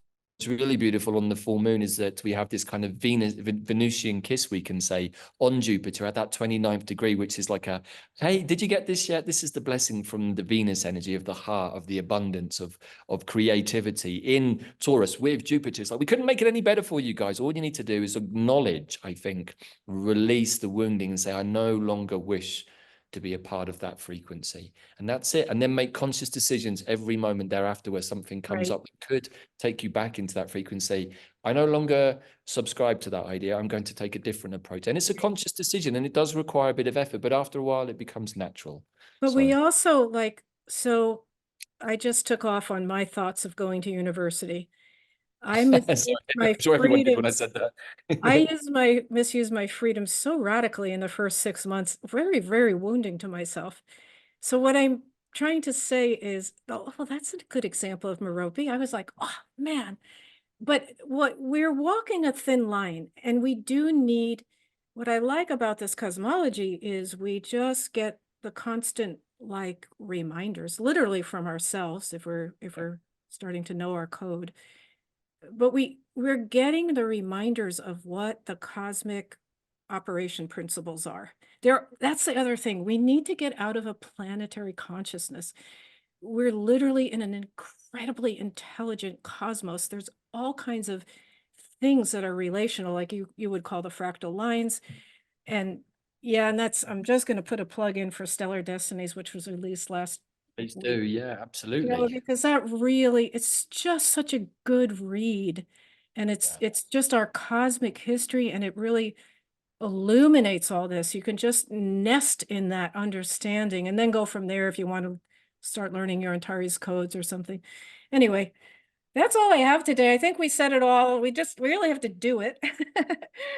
really beautiful on the full moon is that we have this kind of Venusian kiss, we can say, on Jupiter at that 29th degree, which is like a, hey, did you get this yet? This is the blessing from the Venus energy of the heart, of the abundance, of creativity in Taurus with Jupiter. It's like, we couldn't make it any better for you guys. All you need to do is acknowledge, I think, release the wounding and say, I no longer wish to be a part of that frequency. And that's it. And then make conscious decisions every moment thereafter where something comes up that could take you back into that frequency. I no longer subscribe to that idea. I'm going to take a different approach. And it's a conscious decision, and it does require a bit of effort, but after a while it becomes natural.
But we also, like, So I just took off on my thoughts of going to university. I misused
Sorry, I'm
my
sure everyone did when I
freedoms.
said that.
I misused my freedom so radically in the first 6 months, very, very wounding to myself. So what I'm trying to say is, oh, well, that's a good example of Merope. I was like, oh man, but what we're walking a thin line, and we do need, what I like about this cosmology is we just get the constant like reminders, literally from ourselves, if we're starting to know our code. But we're getting the reminders of what the cosmic operation principles are. That's the other thing. We need to get out of a planetary consciousness. We're literally in an incredibly intelligent cosmos. There's all kinds of things that are relational, like you would call the fractal lines. And yeah, and I'm just going to put a plug in for Stellar Destinies, which was released last
Please
week.
do. Yeah, absolutely.
Because that really, it's just such a good read. And
Yeah.
it's just our cosmic history, and it really illuminates all this. You can just nest in that understanding and then go from there if you want to start learning your Antares codes or something. Anyway, that's all I have today. I think we said it all. We really have to do it.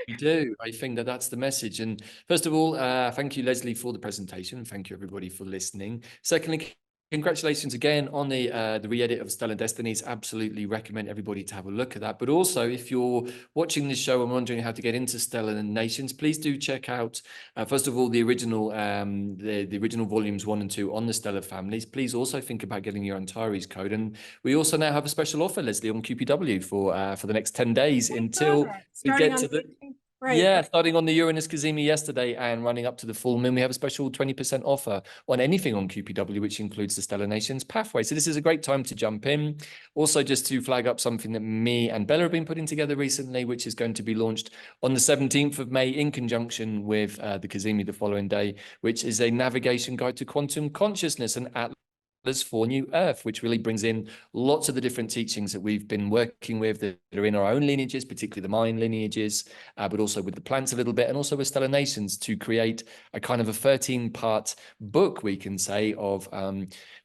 We do. I think that that's the message. And first of all, thank you, Leslie, for the presentation. Thank you, everybody, for listening. Secondly, congratulations again on the re-edit of Stellar Destinies. Absolutely recommend everybody to have a look at that. But also, if you're watching this show and wondering how to get into Stellar Nations, please do check out, first of all, the original volumes 1 and 2 on the Stellar families. Please also think about getting your Antares code. And we also now have a special offer, Leslie, on QPW for the next 10 days until we
Starting
get
on
to
the
the
18th. Right.
yeah, starting on the Uranus Cazimi yesterday and running up to the full moon, we have a special 20% offer on anything on QPW, which includes the Stellar Nations pathway. So this is a great time to jump in. Also, just to flag up something that me and Bella have been putting together recently, which is going to be launched on the 17th of May in conjunction with the Cazimi the following day, which is a navigation guide to quantum consciousness and atlas for New Earth, which really brings in lots of the different teachings that we've been working with that are in our own lineages, particularly the Mayan lineages, but also with the plants a little bit, and also with Stellar Nations, to create a kind of a 13-part book, we can say, of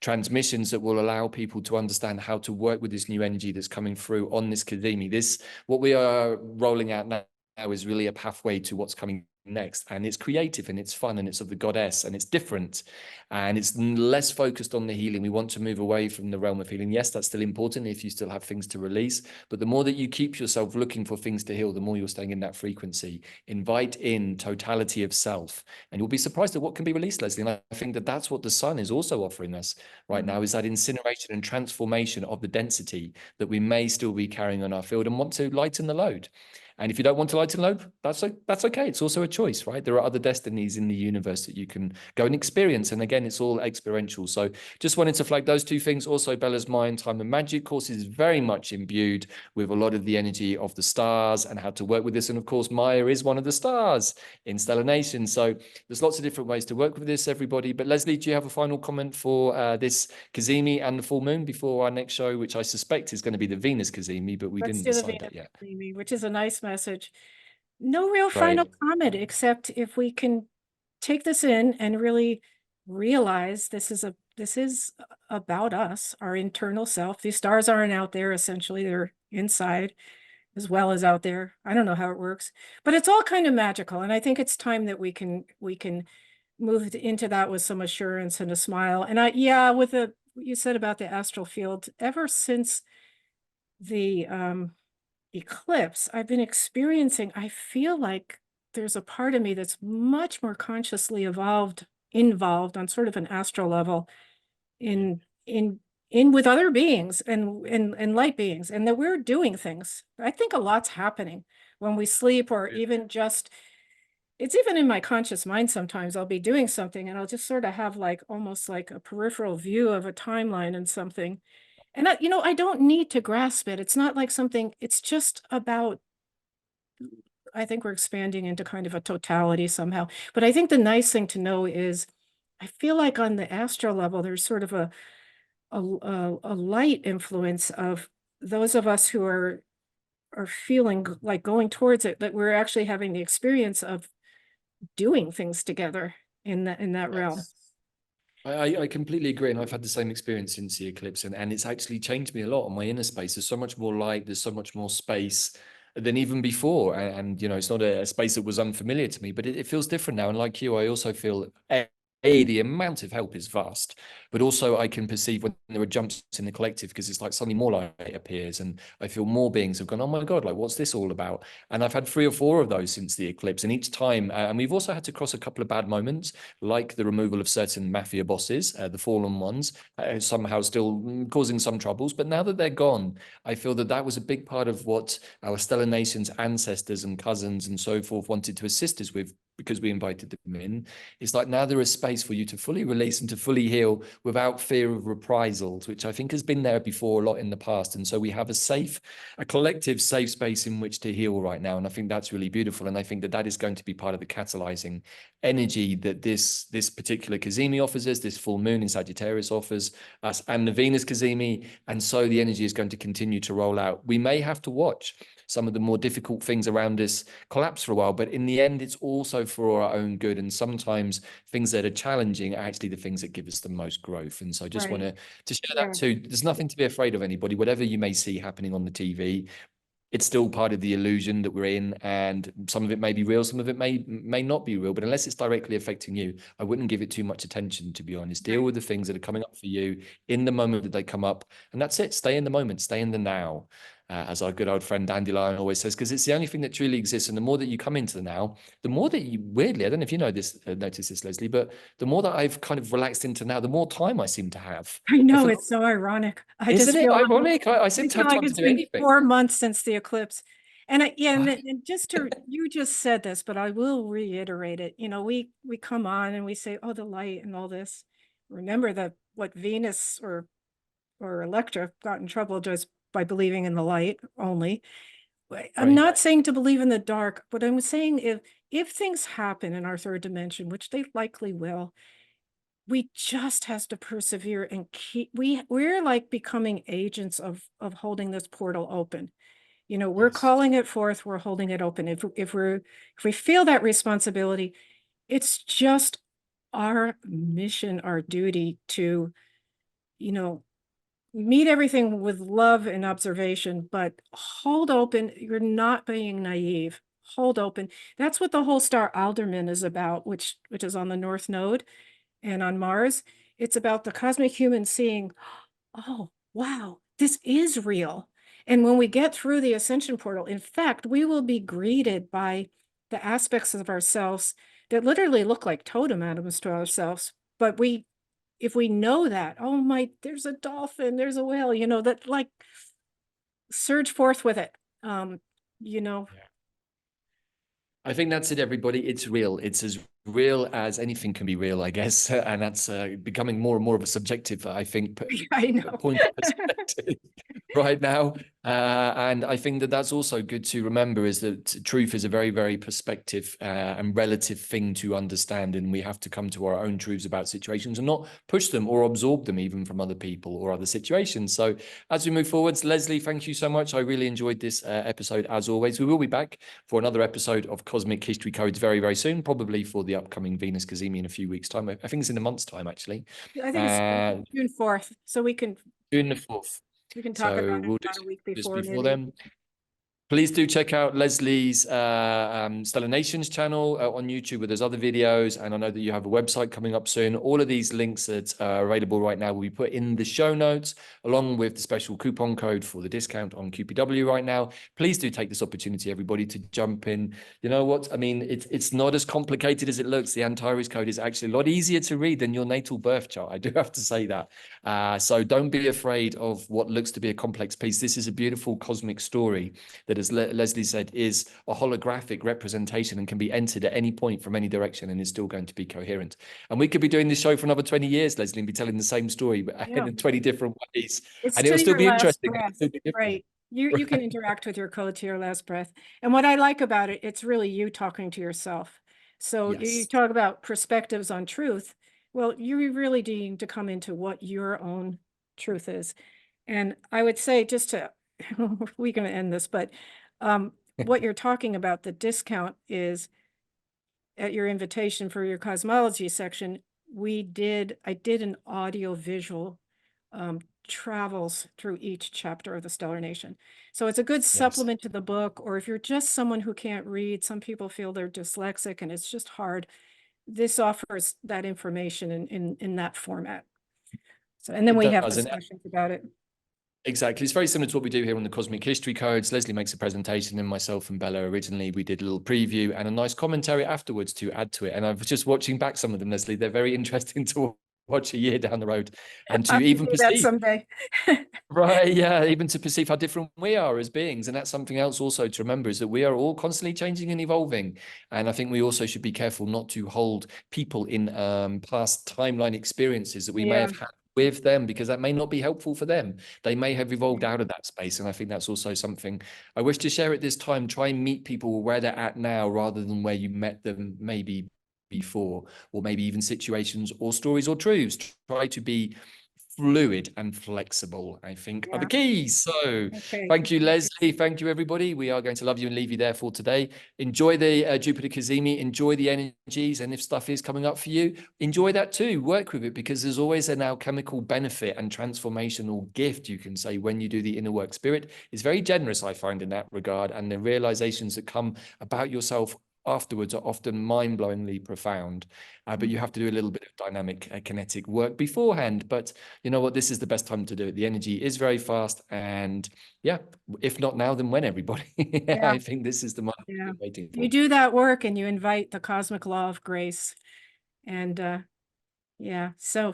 transmissions that will allow people to understand how to work with this new energy that's coming through on this Cazimi. What we are rolling out now is really a pathway to what's coming next, and it's creative and it's fun and it's of the goddess and it's different and it's less focused on the healing. We want to move away from the realm of healing. Yes, that's still important if you still have things to release, but the more that you keep yourself looking for things to heal, the more you're staying in that frequency. Invite in totality of self, and you'll be surprised at what can be released, Leslie. And I think that that's what the sun is also offering us right now, is that incineration and transformation of the density that we may still be carrying on our field and want to lighten the load. And if you don't want to lighten load, that's okay. It's also a choice, right? There are other destinies in the universe that you can go and experience. And again, it's all experiential. So just wanted to flag those two things. Also, Bella's Mind, Time and Magic course is very much imbued with a lot of the energy of the stars and how to work with this. And of course, Maya is one of the stars in Stellar Nation. So there's lots of different ways to work with this, everybody. But Leslie, do you have a final comment for this Cazimi and the full moon before our next show, which I suspect is going to be the Venus Cazimi, but we
Let's
didn't
do the
decide
Venus
that yet.
Cazimi, which is a nice message. No real final
Right.
comment, except if we can take this in and really realize this is about us, our internal self. These stars aren't out there, essentially, they're inside as well as out there. I don't know how it works, but it's all kind of magical. And I think it's time that we can move into that with some assurance and a smile. And yeah, with what you said about the astral field, ever since the eclipse, I've been experiencing, I feel like there's a part of me that's much more consciously involved on sort of an astral level in with other beings and light beings, and that we're doing things. I think a lot's happening when we sleep, or even just, it's even in my conscious mind. Sometimes I'll be doing something and I'll just sort of have like almost like a peripheral view of a timeline and something. And I don't need to grasp it. It's not like something, it's just about, I think we're expanding into kind of a totality somehow. But I think the nice thing to know is, I feel like on the astral level, there's sort of a light influence of those of us who are feeling like going towards it, that we're actually having the experience of doing things together in that realm.
Yes. I completely agree, and I've had the same experience since the eclipse, and it's actually changed me a lot on my inner space. There's so much more light, there's so much more space than even before, and you know, it's not a space that was unfamiliar to me, but it feels different now. And like you, I also feel the amount of help is vast, but also I can perceive when there are jumps in the collective, because it's like suddenly more light appears, and I feel more beings have gone, oh my God, like what's this all about? And I've had 3 or 4 of those since the eclipse, and each time, and we've also had to cross a couple of bad moments, like the removal of certain mafia bosses, the fallen ones, somehow still causing some troubles. But now that they're gone, I feel that that was a big part of what our Stellar Nations ancestors and cousins and so forth wanted to assist us with, because we invited them in. It's like now there is space for you to fully release and to fully heal without fear of reprisals, which I think has been there before a lot in the past. And so we have a collective safe space in which to heal right now. And I think that's really beautiful. And I think that that is going to be part of the catalyzing energy that this particular Cazimi offers us, this full moon in Sagittarius offers us, and the Venus Cazimi. And so the energy is going to continue to roll out. We may have to watch some of the more difficult things around us collapse for a while, but in the end, it's also for our own good. And sometimes things that are challenging are actually the things that give us the most growth. And so I just want to share that too. There's nothing to be afraid of, anybody, whatever you may see happening on the TV. It's still part of the illusion that we're in, and some of it may be real, some of it may not be real. But unless it's directly affecting you, I wouldn't give it too much attention, to be honest. Deal with the things that are coming up for you in the moment that they come up, and that's it. Stay in the moment, stay in the now, as our good old friend Dandelion always says, because it's the only thing that truly exists. And the more that you come into the now, the more that you, weirdly, I don't know if you know this, notice this, Leslie, but the more that I've kind of relaxed into now, the more time I seem to have.
I know, it's so ironic. I
Isn't
just
it
feel
ironic? I seem to have
like
time to
it's
do
been
anything.
4 months since the eclipse. And
Right.
and just to, you just said this, but I will reiterate it. You know, we come on and we say, oh, the light and all this. Remember that what Venus or Electra got in trouble just by believing in the light only. I'm not saying to believe in the dark, but I'm saying if things happen in our third dimension, which they likely will, we just has to persevere and keep, we're like becoming agents of holding this portal open. You know, we're
Yes.
calling it forth, we're holding it open. If we feel that responsibility, it's just our mission, our duty to, you know, meet everything with love and observation, but hold open. You're not being naive. Hold open. That's what the whole star Alderman is about, which is on the North Node and on Mars. It's about the cosmic human seeing, oh, wow, this is real. And when we get through the ascension portal, in fact, we will be greeted by the aspects of ourselves that literally look like totem atoms to ourselves. But if we know that, oh my, there's a dolphin, there's a whale, you know, that like surge forth with it. You know.
Yeah. I think that's it, everybody. It's real. It's as real as anything can be real, I guess. And that's becoming more and more of a subjective, I think,
I know.
point of perspective right now. And I think that that's also good to remember, is that truth is a very, very perspective and relative thing to understand. And we have to come to our own truths about situations and not push them or absorb them even from other people or other situations. So as we move forwards, Leslie, thank you so much. I really enjoyed this episode as always. We will be back for another episode of Cosmic History Codes very, very soon, probably for the upcoming Venus Cazimi in a few weeks' time. I think it's in a month's time, actually.
I think it's June 4th, so we can
June the 4th.
talk about
So
it
we'll do
about a week
this
before,
before
maybe.
then. Please do check out Leslie's Stellar Nations channel on YouTube, where there's other videos. And I know that you have a website coming up soon. All of these links that are available right now will be put in the show notes, along with the special coupon code for the discount on QPW right now. Please do take this opportunity, everybody, to jump in. You know what? I mean, it's not as complicated as it looks. The Antares code is actually a lot easier to read than your natal birth chart. I do have to say that. So don't be afraid of what looks to be a complex piece. This is a beautiful cosmic story that, as Leslie said, is a holographic representation and can be entered at any point from any direction and is still going to be coherent. And we could be doing this show for another 20 years, Leslie, and be telling the same story, but in 20 different ways.
It's
And
to
it'll still
your
be
last
interesting.
breath,
Still be
right? You can interact with your code to your last breath. And what I like about it, it's really you talking to yourself. So you
Yes.
talk about perspectives on truth. Well, you really need to come into what your own truth is. And I would say, just to, we're going to end this, but what you're talking about, the discount is at your invitation for your cosmology section. I did an audio visual travels through each chapter of the Stellar Nation. So it's a good
Yes.
supplement to the book, or if you're just someone who can't read, some people feel they're dyslexic and it's just hard. This offers that information in that format. So, and then
It
we have
does. And
discussions about it.
exactly. It's very similar to what we do here on the Cosmic History Codes. Leslie makes a presentation, and myself and Bella originally, we did a little preview and a nice commentary afterwards to add to it. And I was just watching back some of them, Leslie. They're very interesting to watch a year down the road and to
I'll
even
do that
perceive.
someday.
Right, yeah, even to perceive how different we are as beings. And that's something else also to remember, is that we are all constantly changing and evolving. And I think we also should be careful not to hold people in past timeline experiences that we may
Yeah.
have had with them, because that may not be helpful for them. They may have evolved out of that space. And I think that's also something I wish to share at this time. Try and meet people where they're at now rather than where you met them maybe before, or maybe even situations or stories or truths. Try to be fluid and flexible, I think, are the
Yeah.
keys. So
Okay.
thank you, Leslie. Thank you, everybody. We are going to love you and leave you there for today. Enjoy the Jupiter Cazimi, enjoy the energies. And if stuff is coming up for you, enjoy that too. Work with it, because there's always an alchemical benefit and transformational gift, you can say, when you do the inner work. Spirit is very generous, I find, in that regard. And the realizations that come about yourself afterwards are often mind-blowingly profound, but you have to do a little bit of dynamic kinetic work beforehand. But you know what, this is the best time to do it. The energy is very fast, and yeah, if not now, then when, everybody?
Yeah.
I think this is the moment
Yeah.
we're waiting for.
You do that work and you invite the cosmic law of grace. And yeah, so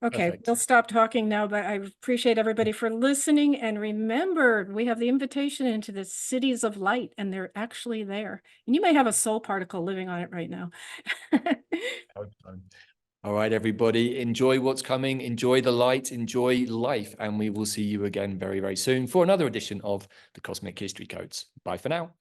okay,
Perfect.
we'll stop talking now, but I appreciate everybody for listening. And remember, we have the invitation into the cities of light, and they're actually there. And you may have a soul particle living on it right now.
All right, everybody, enjoy what's coming, enjoy the light, enjoy life, and we will see you again very, very soon for another edition of the Cosmic History Codes. Bye for now.